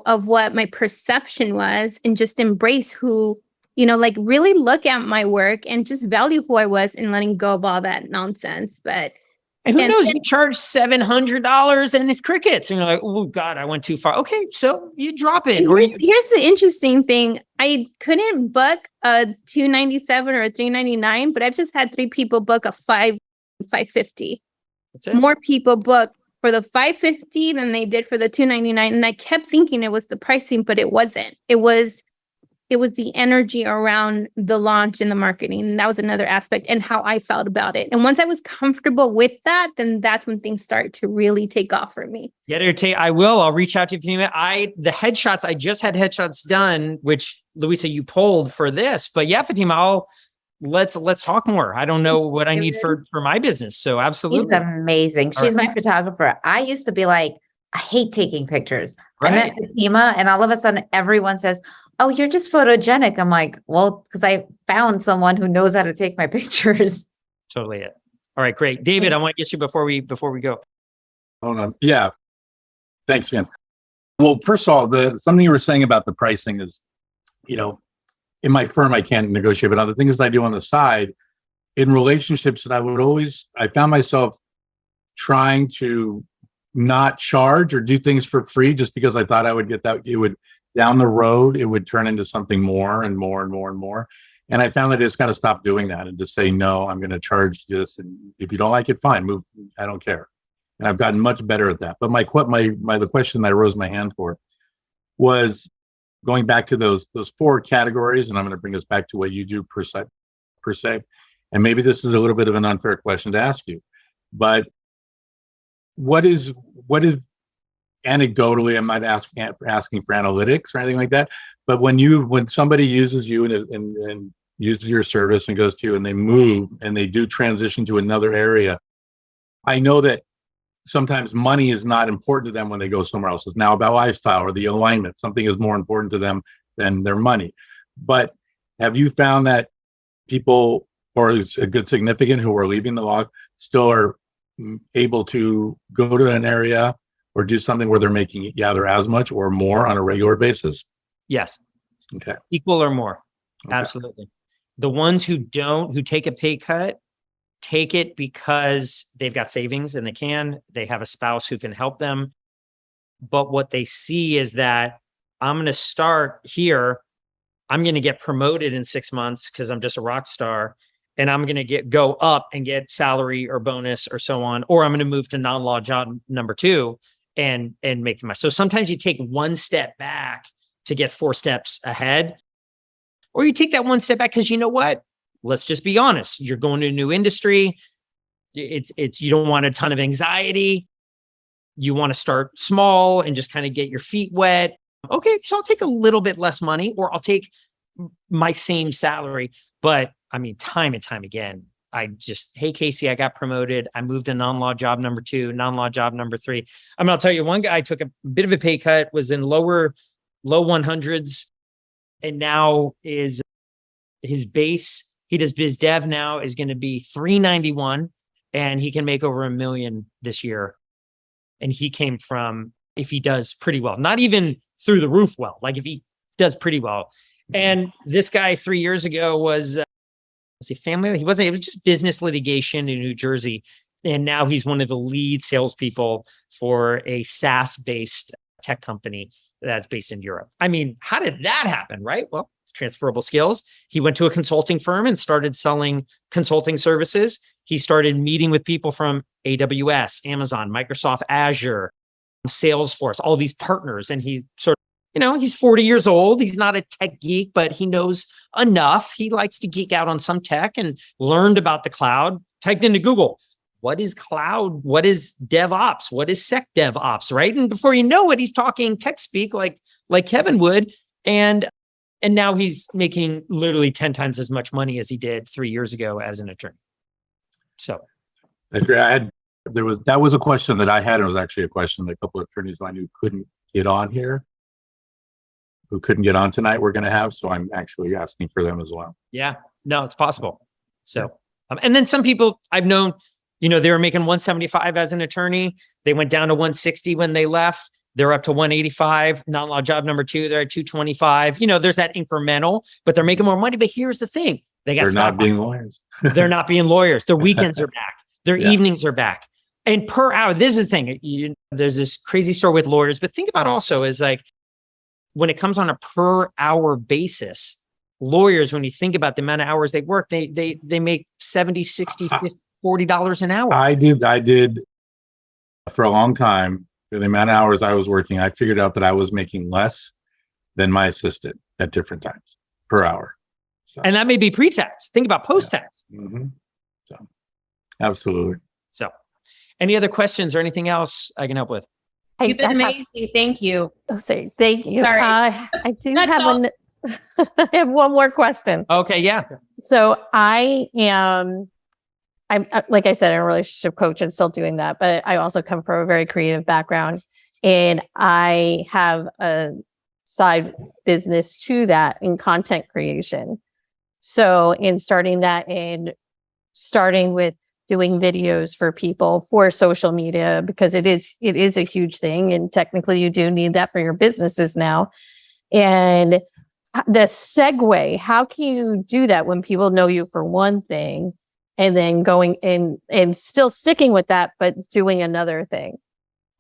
of what my perception was and just embrace who, really look at my work and just value who I was, and letting go of all that nonsense. But and who knows, you charge $700 and it's crickets. And you're like, oh God, I went too far. Okay. So you drop it. Here's the interesting thing. I couldn't book a $297 or a $399, but I've just had 3 people book a $550. That's it. More people book for the $550 than they did for the $299. And I kept thinking it was the pricing, but it wasn't. It was the energy around the launch and the marketing. And that was another aspect, and how I felt about it. And once I was comfortable with that, then that's when things start to really take off for me. I will. I'll reach out to you. The headshots, I just had headshots done, which Louisa, you pulled for this. But yeah, Fatima, let's talk more. I don't know what I need for my business. So absolutely. She's amazing. She's my photographer. I used to be like, I hate taking pictures. Right. I met Fatima, and all of a sudden everyone says, oh, you're just photogenic. I'm like, well, because I found someone who knows how to take my pictures. Totally it. All right, great. David, I want to get you before we go. Hold on. Yeah. Thanks, man. Well, first of all, something you were saying about the pricing is, in my firm, I can't negotiate, but other things I do on the side, in relationships that I found myself trying to not charge or do things for free just because I thought I would get that. It would, down the road, it would turn into something more and more and more and more. And I found that I just got to stop doing that and just say, no, I'm going to charge this. And if you don't like it, fine, move. I don't care. And I've gotten much better at that. But the question that I rose my hand for was going back to those 4 categories. And I'm going to bring us back to what you do per se. And maybe this is a little bit of an unfair question to ask you, but what is anecdotally, I'm not asking for analytics or anything like that, but when somebody uses you and uses your service and goes to you and they move and they do transition to another area, I know that sometimes money is not important to them when they go somewhere else. It's now about lifestyle or the alignment. Something is more important to them than their money. But have you found that people, or is a good significant who are leaving the log, still are able to go to an area or do something where they're making either as much or more on a regular basis? Yes. Okay. Equal or more. Okay. Absolutely. The ones who take a pay cut, take it because they've got savings and they have a spouse who can help them. But what they see is that I'm going to start here. I'm going to get promoted in 6 months because I'm just a rock star. And I'm going to go up and get salary or bonus or so on. Or I'm going to move to non-law job number 2 and make the money. So sometimes you take one step back to get 4 steps ahead. or you take that one step back because you know what? Let's just be honest. You're going to a new industry. It's you don't want a ton of anxiety. You want to start small and just kind of get your feet wet. Okay, so I'll take a little bit less money, or I'll take my same salary. But I mean, time and time again, hey, Casey, I got promoted. I moved to non-law job number 2, non-law job number 3. I mean, I'll tell you, one guy took a bit of a pay cut, was in low 100s, and now is his base. He does biz dev now is going to be 391, and he can make over $1 million this year. And he came from, if he does pretty well, not even through the roof well, like if he does pretty well. And this guy 3 years ago was he family? He wasn't, it was just business litigation in New Jersey. And now he's one of the lead salespeople for a SaaS-based tech company that's based in Europe. I mean, how did that happen, right? Well, transferable skills. He went to a consulting firm and started selling consulting services. He started meeting with people from AWS, Amazon, Microsoft Azure, Salesforce, all these partners. And he sort of, he's 40 years old. He's not a tech geek, but he knows enough. He likes to geek out on some tech and learned about the cloud, typed into Google, what is cloud? What is DevOps? What is Sec DevOps, right? And before you know it, he's talking tech speak like Kevin would. And now he's making literally 10 times as much money as he did 3 years ago as an attorney. So that was a question that I had. It was actually a question that a couple of attorneys I knew couldn't get on here, who couldn't get on tonight, we're going to have. So I'm actually asking for them as well. Yeah, no, it's possible. So, and then some people I've known, they were making 175 as an attorney. They went down to 160 when they left. They're up to 185. Non-law job number 2, they're at 225. There's that incremental, but they're making more money. But here's the thing. They're not being lawyers. They're not being lawyers. Their weekends are back. Their evenings are back. And per hour, this is the thing. There's this crazy story with lawyers, but think about also is like, when it comes on a per hour basis, lawyers, when you think about the amount of hours they work, they make $70, $60, $50, $40 an hour. I did for a long time. For the amount of hours I was working, I figured out that I was making less than my assistant at different times per hour. So. And that may be pre-tax. Think about post-tax. Yeah. Mm-hmm. So, absolutely. So, any other questions or anything else I can help with? You've been amazing. Thank you. I'll say thank you. Sorry. I do have I have one more question. Okay, yeah. So I'm like I said, I'm a relationship coach and still doing that, but I also come from a very creative background, and I have a side business to that in content creation. So in starting that and starting with doing videos for people for social media, because it is a huge thing. And technically you do need that for your businesses now. And the segue, how can you do that when people know you for one thing and then going in and still sticking with that, but doing another thing?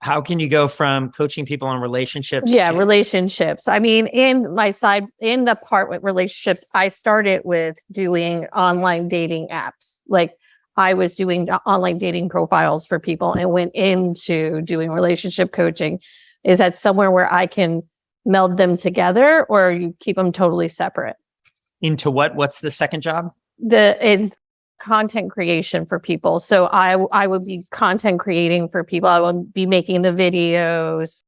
How can you go from coaching people on relationships? Yeah, relationships. I mean, in the part with relationships, I started with doing online dating apps. Like I was doing online dating profiles for people and went into doing relationship coaching. Is that somewhere where I can meld them together, or you keep them totally separate? Into what? What's the second job? It's content creation for people. So I would be content creating for people. I will be making the videos,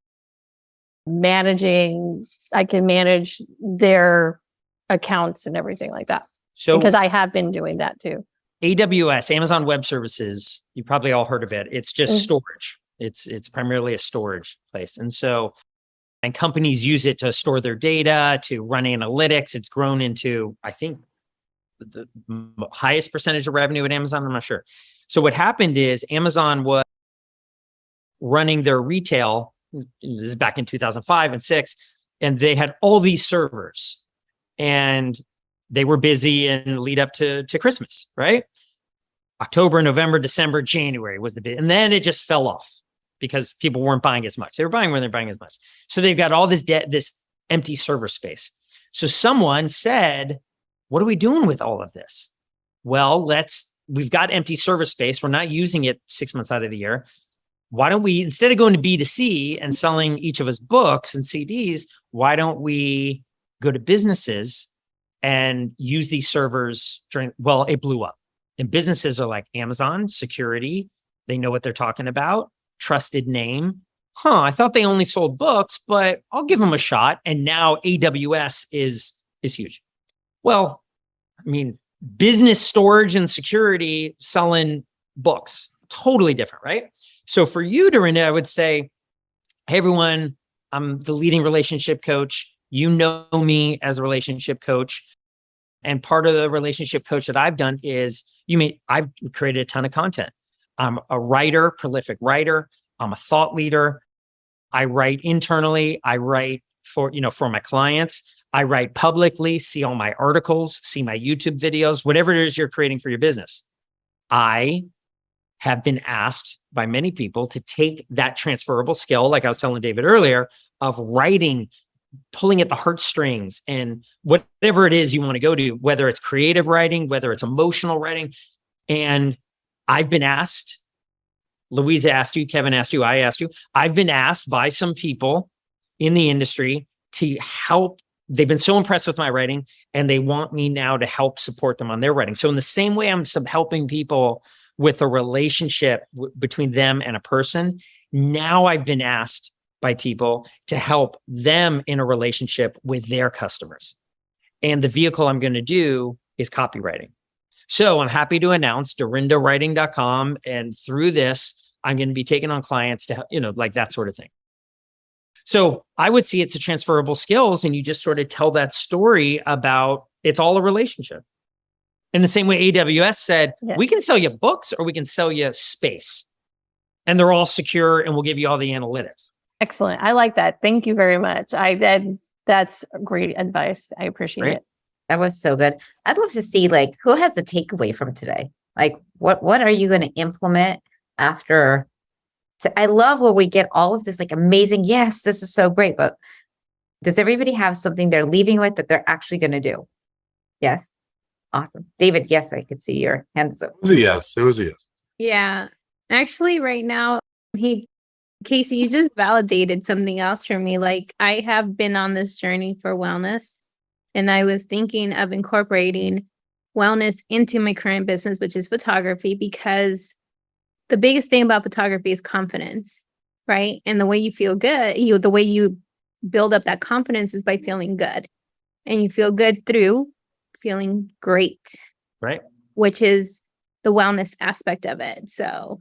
I can manage their accounts and everything like that. So because I have been doing that too. AWS, Amazon Web Services, you probably all heard of it. It's just storage. It's primarily a storage place. And companies use it to store their data, to run analytics. It's grown into, I think, the highest percentage of revenue at Amazon. I'm not sure. So what happened is Amazon was running their retail. This is back in 2005 and 6, and they had all these servers, and they were busy in lead up to Christmas, right? October, November, December, January was the bit, and then it just fell off because people weren't buying as much. They were buying when they're buying as much. So they've got all this this empty server space. So someone said, what are we doing with all of this? Well, we've got empty server space. We're not using it 6 months out of the year. Why don't we, instead of going to B2C and selling each of us books and CDs, why don't we go to businesses and use these servers it blew up. And businesses are like Amazon, security, they know what they're talking about, trusted name. I thought they only sold books, but I'll give them a shot. And now AWS is huge. Well, I mean, business storage and security selling books, totally different, right? So for you, Dorinda, I would say, hey, everyone, I'm the leading relationship coach. You know me as a relationship coach. And part of the relationship coach that I've done is I've created a ton of content. I'm a writer, prolific writer. I'm a thought leader. I write internally. I write for my clients. I write publicly, see all my articles, see my YouTube videos, whatever it is you're creating for your business. I have been asked by many people to take that transferable skill, like I was telling David earlier, of writing, pulling at the heartstrings and whatever it is you want to go to, whether it's creative writing, whether it's emotional writing. And I've been asked, Louisa asked you, Kevin asked you, I asked you, I've been asked by some people in the industry to help. They've been so impressed with my writing and they want me now to help support them on their writing. So in the same way I'm helping people with a relationship between them and a person, now I've been asked by people to help them in a relationship with their customers. And the vehicle I'm going to do is copywriting. So I'm happy to announce dorindawriting.com. And through this, I'm going to be taking on clients to, like that sort of thing. So I would see it's a transferable skills, and you just sort of tell that story about it's all a relationship. In the same way AWS said, we can sell you books or we can sell you space. And they're all secure and we'll give you all the analytics. Excellent. I like that. Thank you very much. That's great advice. I appreciate it. That was so good. I'd love to see who has the takeaway from today. What are you going to implement after? I love where we get all of this amazing. Yes, this is so great. But does everybody have something they're leaving with that they're actually going to do? Yes. Awesome. David, yes, I could see your hands up. It was a yes. It was a yes. Yeah. Actually, right now, Casey, you just validated something else for me. I have been on this journey for wellness, and I was thinking of incorporating wellness into my current business, which is photography, because the biggest thing about photography is confidence, right? And the way you feel good, the way you build up that confidence is by feeling good. And you feel good through feeling great, right? Which is the wellness aspect of it. So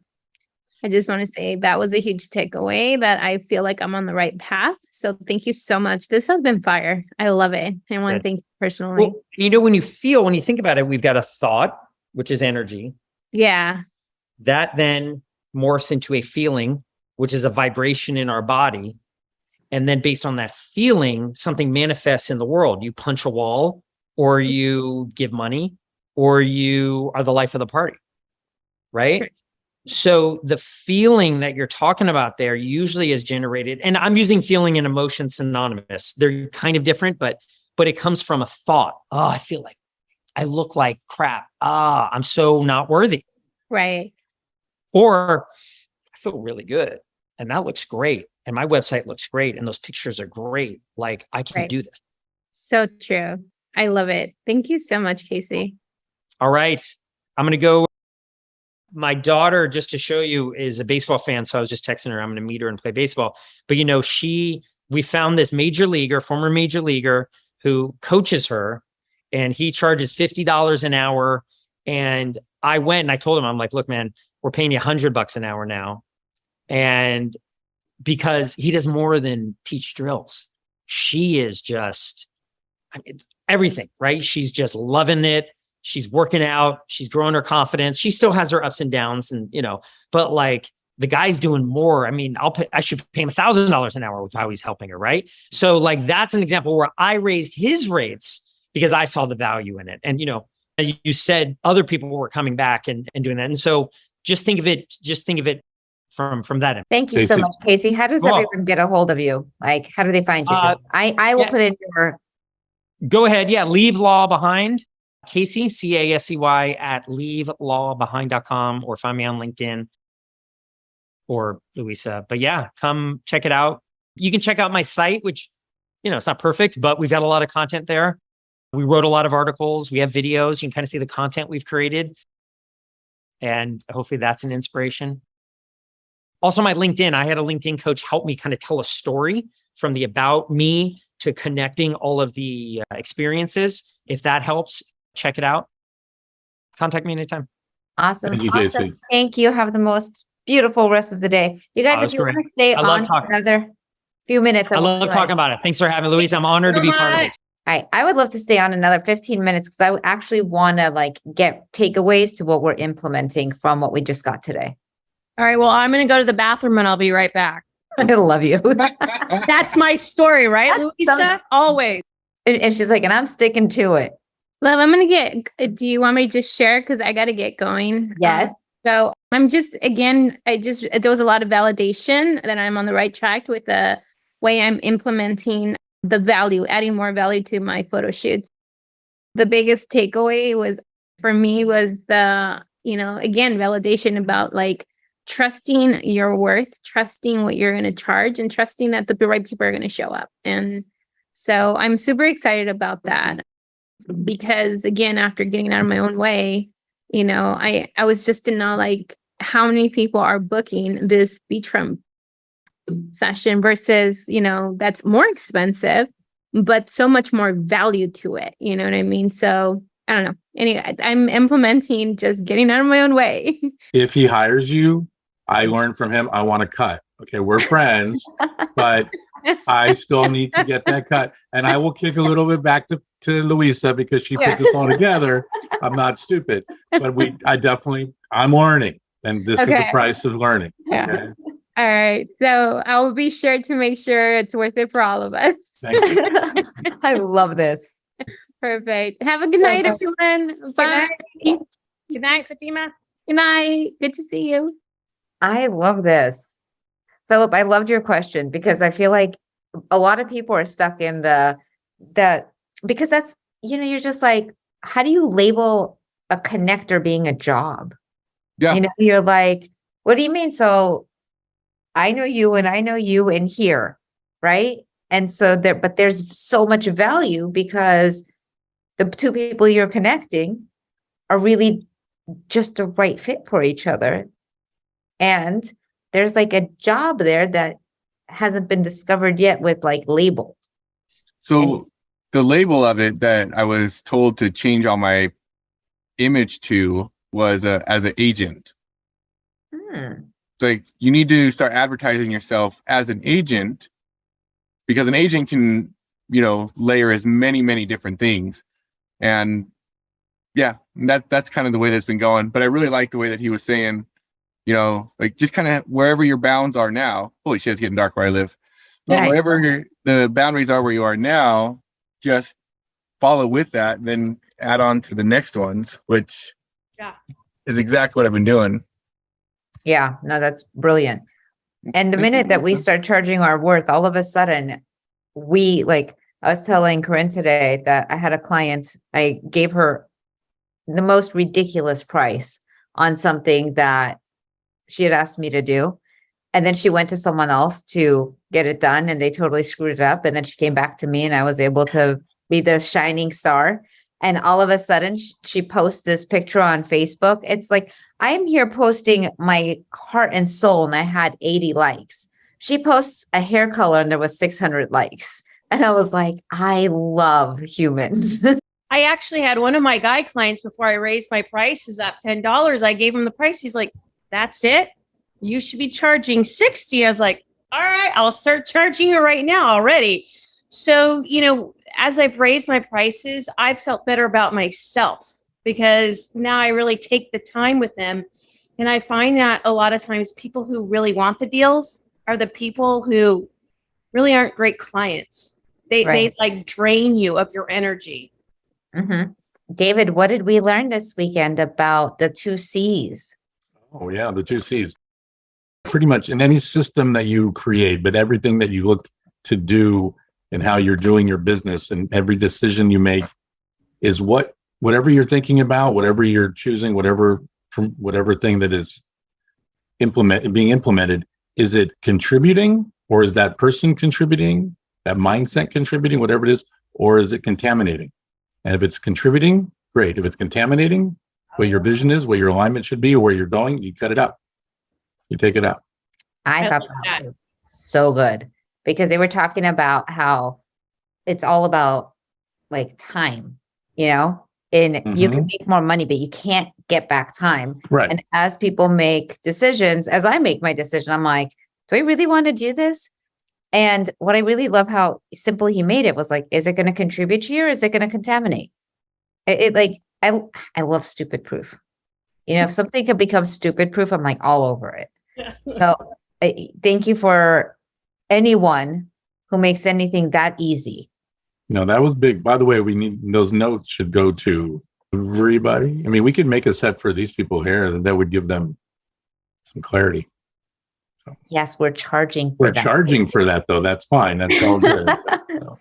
I just want to say that was a huge takeaway, that I feel like I'm on the right path. So thank you so much. This has been fire. I love it. I want to thank you personally. Well, when you think about it, we've got a thought, which is energy. Yeah. That then morphs into a feeling, which is a vibration in our body. And then based on that feeling, something manifests in the world. You punch a wall, or you give money, or you are the life of the party, right? Sure. So the feeling that you're talking about there usually is generated, and I'm using feeling and emotion synonymous. They're kind of different, but it comes from a thought. Oh, I feel like I look like crap. I'm so not worthy. Right. Or I feel really good and that looks great. And my website looks great. And those pictures are great. I can do this. So true. I love it. Thank you so much, Casey. All right. I'm going to go. My daughter, just to show you, is a baseball fan. So I was just texting her, I'm going to meet her and play baseball. But we found this former major leaguer who coaches her, and he charges $50 an hour. And I went and I told him, I'm like, look, man, we're paying you $100 an hour now. And because he does more than teach drills, she is just everything, right? She's just loving it. She's working out. She's growing her confidence. She still has her ups and downs, and but the guy's doing more. I mean, I should pay him $1,000 an hour with how he's helping her, right? So that's an example where I raised his rates because I saw the value in it. And you said other people were coming back and doing that. And so just think of it from that end. Thank you so much, Casey. How does everyone get a hold of you? How do they find you? I will put in your. Go ahead. Yeah. Leave Law Behind. Casey, CASEY at leavelawbehind.com, or find me on LinkedIn or Louisa. But yeah, come check it out. You can check out my site, which, it's not perfect, but we've got a lot of content there. We wrote a lot of articles. We have videos. You can kind of see the content we've created. And hopefully that's an inspiration. Also, my LinkedIn, I had a LinkedIn coach help me kind of tell a story from the about me to connecting all of the experiences. If that helps, check it out. Contact me anytime. Awesome. Thank you, Awesome. Casey. Thank you. Have the most beautiful rest of the day. You guys, if That's you great. want to stay I love on for talking. another few minutes. I love talking about it. Thanks for having me, Louise. I'm honored to be part of this. All right. I would love to stay on another 15 minutes because I would actually want to like get takeaways to what we're implementing from what we just got today. All right. Well, I'm going to go to the bathroom and I'll be right back. I love you. That's my story, right, That's Louisa? Always. And she's like, and I'm sticking to it. Well, I'm gonna do you want me to just share? Because I gotta get going. Yes. So I'm just, again, there was a lot of validation that I'm on the right track with the way I'm implementing the value, adding more value to my photo shoots. The biggest takeaway for me was the, again, validation about like trusting your worth, trusting what you're going to charge, and trusting that the right people are going to show up. And so I'm super excited about that because, again, after getting out of my own way, I was just in awe, like how many people are booking this beachfront session versus, that's more expensive, but so much more value to it. You know what I mean? So I don't know. Anyway, I'm implementing just getting out of my own way. If he hires you, I learned from him, I want to cut. Okay, we're friends, but I still need to get that cut. And I will kick a little bit back to Louisa because she put this all together. I'm not stupid, but I'm learning. And this is the price of learning. Yeah. Okay? All right. So I will be sure to make sure it's worth it for all of us. Thank you. I love this. Perfect. Have a good night, everyone. Bye. Good night, Fatima. Good night. Good to see you. I love this. Philip, I loved your question because I feel like a lot of people are stuck in because that's, you're just like, how do you label a connector being a job? Yeah. You're like, what do you mean? So I know you and I know you in here, right? And so but there's so much value because the two people you're connecting are really just the right fit for each other. And there's like a job there that hasn't been discovered yet with like label. So the label of it that I was told to change all my image to was as an agent. Like you need to start advertising yourself as an agent because an agent can, layer as many, many different things. And yeah, that's kind of the way that's been going. But I really like the way that he was saying, like just kind of wherever your bounds are now. Holy shit, it's getting dark where I live. But wherever the boundaries are where you are now, just follow with that, then add on to the next ones, which is exactly what I've been doing. Yeah, no, that's brilliant. And the minute that we start charging our worth, all of a sudden I was telling Corinne today that I had a client, I gave her the most ridiculous price on something that she had asked me to do. And then she went to someone else to get it done and they totally screwed it up. And then she came back to me and I was able to be the shining star. And all of a sudden she posts this picture on Facebook. It's like, I'm here posting my heart and soul and I had 80 likes. She posts a hair color and there was 600 likes. And I was like, I love humans. I actually had one of my guy clients before I raised my prices up $10. I gave him the price. He's like, that's it? You should be charging 60. I was like, all right, I'll start charging you right now already. So, as I've raised my prices, I've felt better about myself because now I really take the time with them. And I find that a lot of times people who really want the deals are the people who really aren't great clients. They like drain you of your energy. Mm-hmm. David, what did we learn this weekend about the 2 C's? Oh yeah, the 2 C's. Pretty much in any system that you create, but everything that you look to do and how you're doing your business and every decision you make is whatever you're thinking about, whatever you're choosing, whatever thing that is being implemented, is it contributing or is that person contributing, that mindset contributing, whatever it is, or is it contaminating? And if it's contributing, great. If it's contaminating, where your vision is, where your alignment should be, or where you're going, you cut it out. You take it out. I I thought like that that. was so good because they were talking about how it's all about like time, and you can make more money, but you can't get back time. Right. And as people make decisions, as I make my decision, I'm like, do I really want to do this? And what I really love how simple he made it was like, is it going to contribute to you or is it going to contaminate? I love stupid proof. If something can become stupid proof, I'm like all over it. So thank you for anyone who makes anything that easy. No, that was big. By the way, we need those notes should go to everybody. I mean, we could make a set for these people here that would give them some clarity. Yes, we're charging. We're charging for that, though. That's fine. That's all good.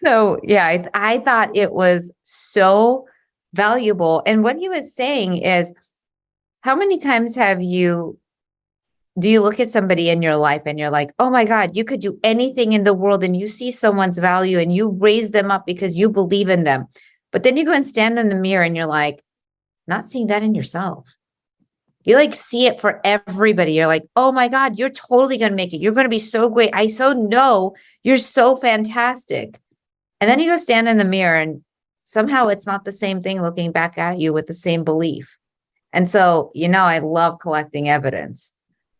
So yeah, I thought it was so valuable. And what he was saying is, how many times do you look at somebody in your life and you're like, oh my God, you could do anything in the world and you see someone's value and you raise them up because you believe in them. But then you go and stand in the mirror and you're like, not seeing that in yourself. You like see it for everybody. You're like, oh my God, you're totally going to make it. You're going to be so great. I so know you're so fantastic. And then you go stand in the mirror and somehow it's not the same thing looking back at you with the same belief. And so, I love collecting evidence.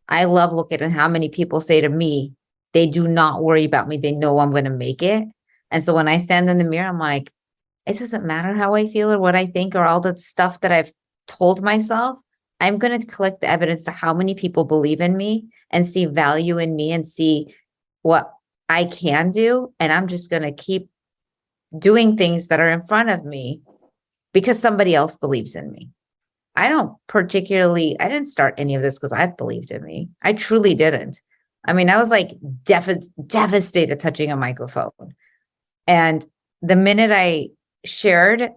I love looking at how many people say to me, they do not worry about me. They know I'm going to make it. And so when I stand in the mirror, I'm like, it doesn't matter how I feel or what I think or all the stuff that I've told myself. I'm going to collect the evidence to how many people believe in me and see value in me and see what I can do. And I'm just going to keep doing things that are in front of me because somebody else believes in me. I didn't start any of this because I believed in me. I truly didn't. I mean, I was like devastated touching a microphone. And the minute I shared,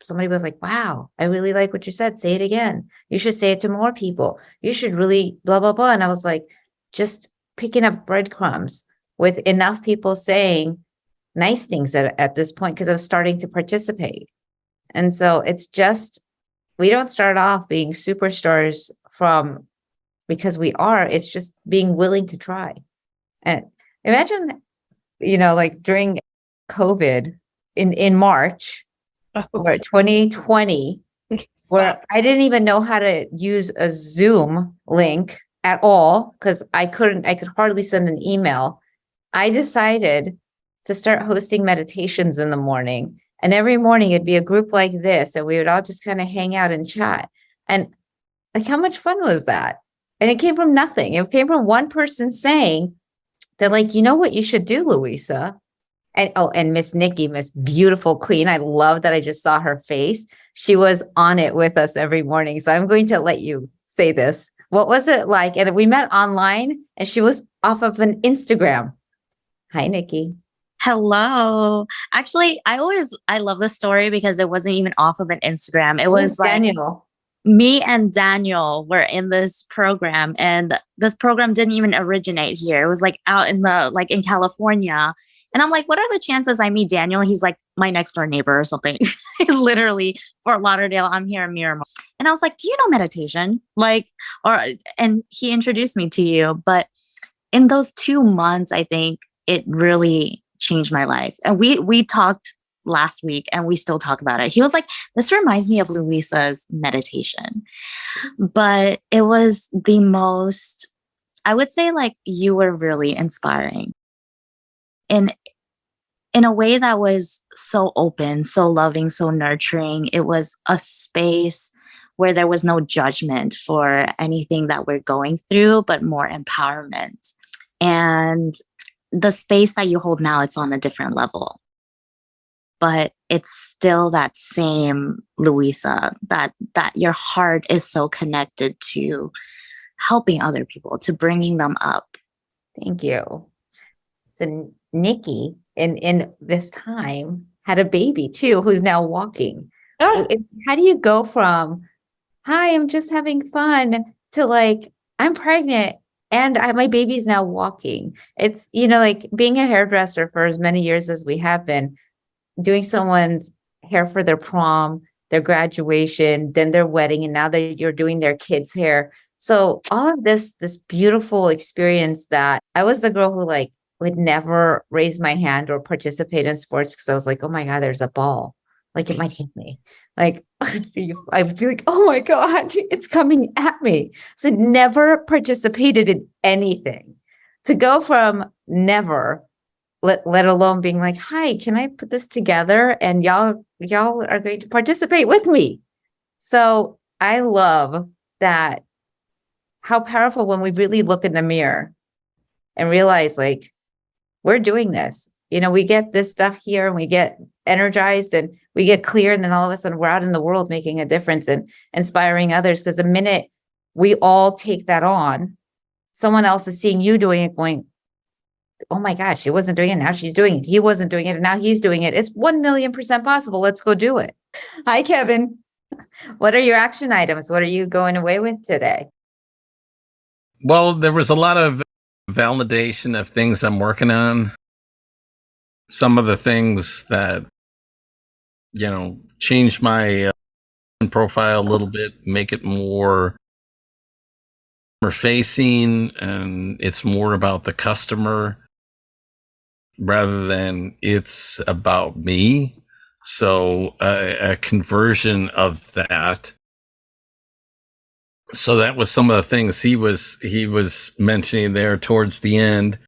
somebody was like, wow, I really like what you said. Say it again. You should say it to more people. You should really blah, blah, blah. And I was like, just picking up breadcrumbs with enough people saying nice things at this point because I was starting to participate. And so it's just, we don't start off being superstars because we are, it's just being willing to try. And imagine, like during COVID in March, or 2020, where I didn't even know how to use a Zoom link at all because I could hardly send an email. I decided to start hosting meditations in the morning. And every morning it'd be a group like this, and we would all just kind of hang out and chat. And like, how much fun was that? And it came from nothing. It came from one person saying that, like, you know what you should do, Louisa? And Miss Nikki, Miss Beautiful Queen. I love that I just saw her face. She was on it with us every morning. So I'm going to let you say this. What was it like? And we met online and she was off of an Instagram. Hi, Nikki. Hello. Actually, I love this story because it wasn't even off of an Instagram. It was like Daniel. Me and Daniel were in this program, and this program didn't even originate here. It was like out in in California. And I'm like, what are the chances I meet Daniel? He's like my next door neighbor or something. Literally, Fort Lauderdale. I'm here in Miramar. And I was like, do you know meditation? And he introduced me to you. But in those 2 months, I think it really changed my life. And we talked last week and we still talk about it. He was like, this reminds me of Louisa's meditation. But it was the most, I would say, like, you were really inspiring. In a way that was so open, so loving, so nurturing. It was a space where there was no judgment for anything that we're going through, but more empowerment. And the space that you hold now, it's on a different level. But it's still that same Louisa, that your heart is so connected to helping other people, to bringing them up. Thank you. So Nikki, in this time, had a baby too, who's now walking. Oh. How do you go from, hi, I'm just having fun, to like, I'm pregnant and my baby's now walking? It's, like being a hairdresser for as many years as we have been, doing someone's hair for their prom, their graduation, then their wedding, and now that you're doing their kids' hair. So all of this beautiful experience that I was the girl who like would never raise my hand or participate in sports because I was like, oh my God, there's a ball. Like it might hit me. Like I would be like, oh my God, it's coming at me. So never participated in anything. To go from never, let alone being like, hi, can I put this together? And y'all are going to participate with me. So I love that, how powerful when we really look in the mirror and realize like, we're doing this. You know, we get this stuff here and we get energized and we get clear. And then all of a sudden we're out in the world making a difference and inspiring others. Because the minute we all take that on, someone else is seeing you doing it going, oh my gosh, she wasn't doing it. Now she's doing it. He wasn't doing it. And now he's doing it. It's 1,000,000% possible. Let's go do it. Hi, Kevin. What are your action items? What are you going away with today? Well, there was a lot of validation of things I'm working on. Some of the things that, change my profile a little bit, make it more facing, and it's more about the customer rather than it's about me. So a conversion of that. So that was some of the things he was mentioning there towards the end.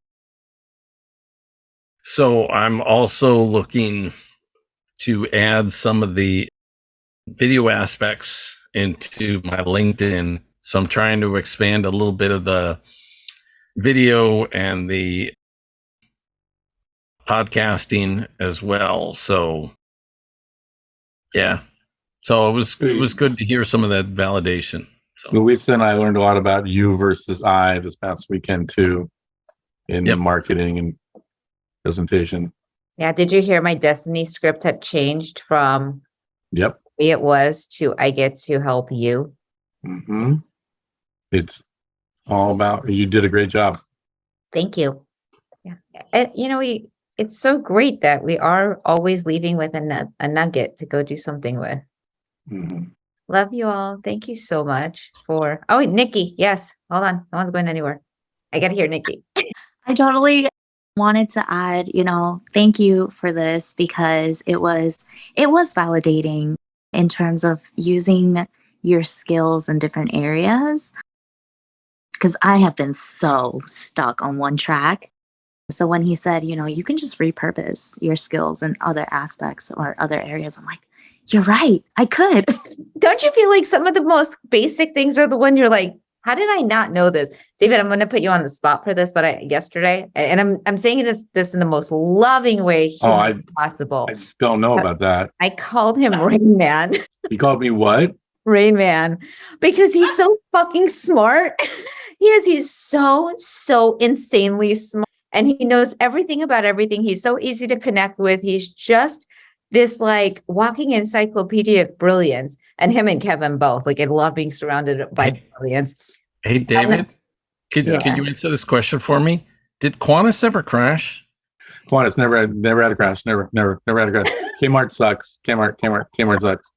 So I'm also looking to add some of the video aspects into my LinkedIn. So I'm trying to expand a little bit of the video and the podcasting as well. So yeah. So it was good to hear some of that validation. So Luisa and I learned a lot about you versus I this past weekend too, in marketing and presentation. Yeah. Did you hear my Destiny script had changed from Yep. the way it was to I get to help you? Mm-hmm. It's all about, you did a great job. Thank you. Yeah. And, it's so great that we are always leaving with a nugget to go do something with. Mm-hmm. Love you all. Thank you so much for. Oh, Nikki. Yes. Hold on. No one's going anywhere. I got to hear Nikki. I totally wanted to add, thank you for this because it was validating in terms of using your skills in different areas. Because I have been so stuck on one track. So when he said, you can just repurpose your skills in other aspects or other areas, I'm like, you're right. I could. Don't you feel like some of the most basic things are the one you're like, how did I not know this? David, I'm going to put you on the spot for this, but yesterday, and I'm saying this in the most loving way possible. I don't know about that. I called him Rain Man. You called me what? Rain Man, because he's so fucking smart. He's so insanely smart, and he knows everything about everything. He's so easy to connect with. He's just this like walking encyclopedia of brilliance, and him and Kevin both. Like I love being surrounded by brilliance. Hey, David, could you answer this question for me? Did Qantas ever crash? Qantas never had a crash. Never had a crash. Kmart sucks. Kmart sucks.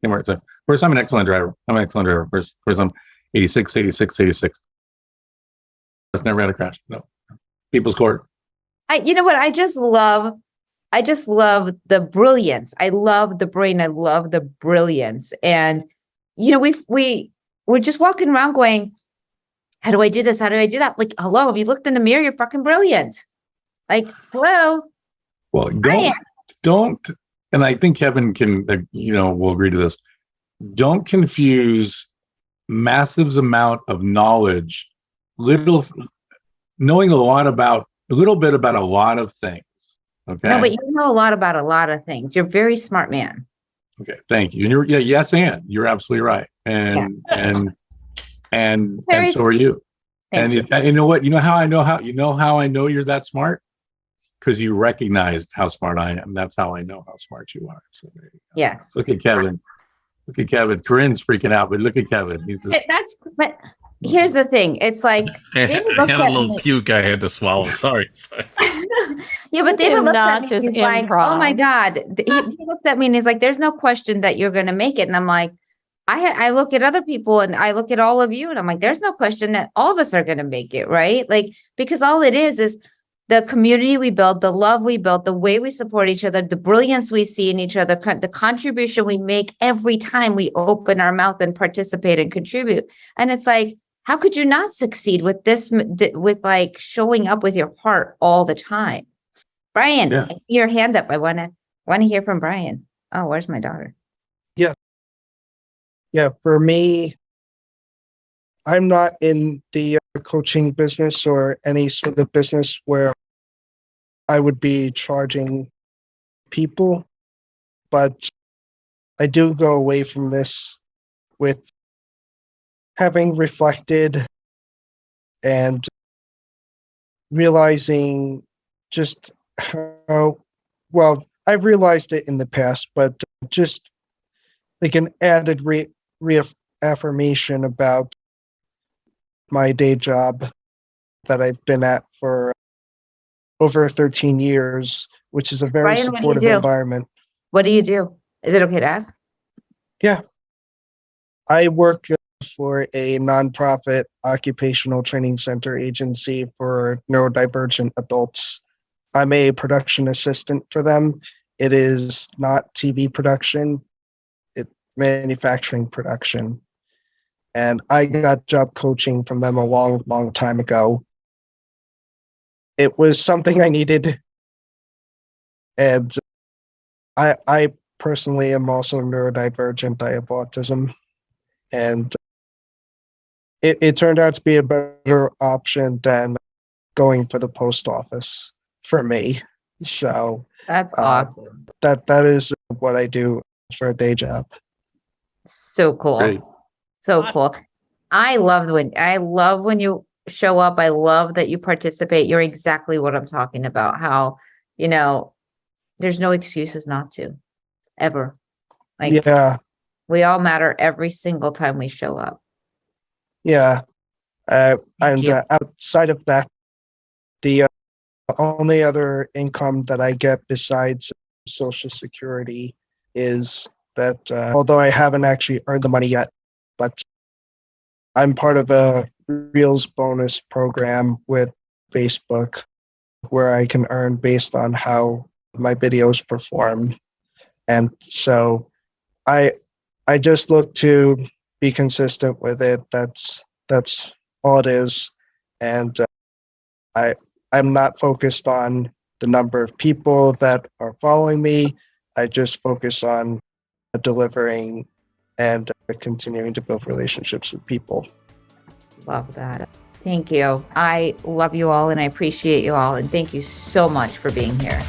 Kmart sucks. First, I'm an excellent driver. First, I'm 86. It's never had a crash. No. People's Court. You know what? I just love the brilliance. I love the brain. I love the brilliance. And, we're just walking around going, how do I do this? How do I do that? Like, hello, have you looked in the mirror? You're fucking brilliant. Like, hello. Well, don't, and I think Kevin can, will agree to this. Don't confuse massive amount of knowledge, knowing a little bit about a lot of things. Okay. No, but you know a lot about a lot of things. You're a very smart man. Okay, thank you. And you're absolutely right. And so are you. And you know what? You know how I know you're that smart? Because you recognized how smart I am. That's how I know how smart you are. So there you go. Yes. Look at Kevin. Look at Kevin. Corinne's freaking out, but look at Kevin. He's just, But here's the thing. It's like I David had looks a at little me. puke I had to swallow. Sorry. Yeah, but David Do looks not at me. just He's like, "Oh my improv. God!" He looks at me and he's like, "There's no question that you're going to make it." And I'm like, I look at other people and I look at all of you, and I'm like, "There's no question that all of us are going to make it, right?" Like, because all it is the community we build, the love we build, the way we support each other, the brilliance we see in each other, the contribution we make every time we open our mouth and participate and contribute. And it's like, how could you not succeed with this, with like showing up with your heart all the time? Brian, Yeah. I see your hand up. I want to hear from Brian. Oh, where's my daughter? Yeah, for me, I'm not in the coaching business or any sort of business where I would be charging people, but I do go away from this with having reflected and realizing just how well I've realized it in the past, but just like an added reaffirmation about my day job that I've been at for over 13 years, which is a very Brian, what do you supportive do? environment. What do you do? Is it okay to ask? Yeah. I work for a nonprofit occupational training center agency for neurodivergent adults. I'm a production assistant for them. It is not TV production, it's manufacturing production. And I got job coaching from them a long, long time ago. It was something I needed. And I personally am also neurodivergent. I have autism. And it turned out to be a better option than going for the post office for me. So That's awesome. that is what I do for a day job. So cool. great. So cool. I love when you show up. I love that you participate. You're exactly what I'm talking about. How, there's no excuses not to, ever. Like, Yeah, we all matter every single time we show up. yeah. And you. outside of that, the only other income that I get besides Social Security is that although I haven't actually earned the money yet, but I'm part of a Reels bonus program with Facebook where I can earn based on how my videos perform. And so I just look to be consistent with it. That's all it is. And I'm not focused on the number of people that are following me. I just focus on delivering and continuing to build relationships with people. Love that. Thank you. I love you all and I appreciate you all. And thank you so much for being here.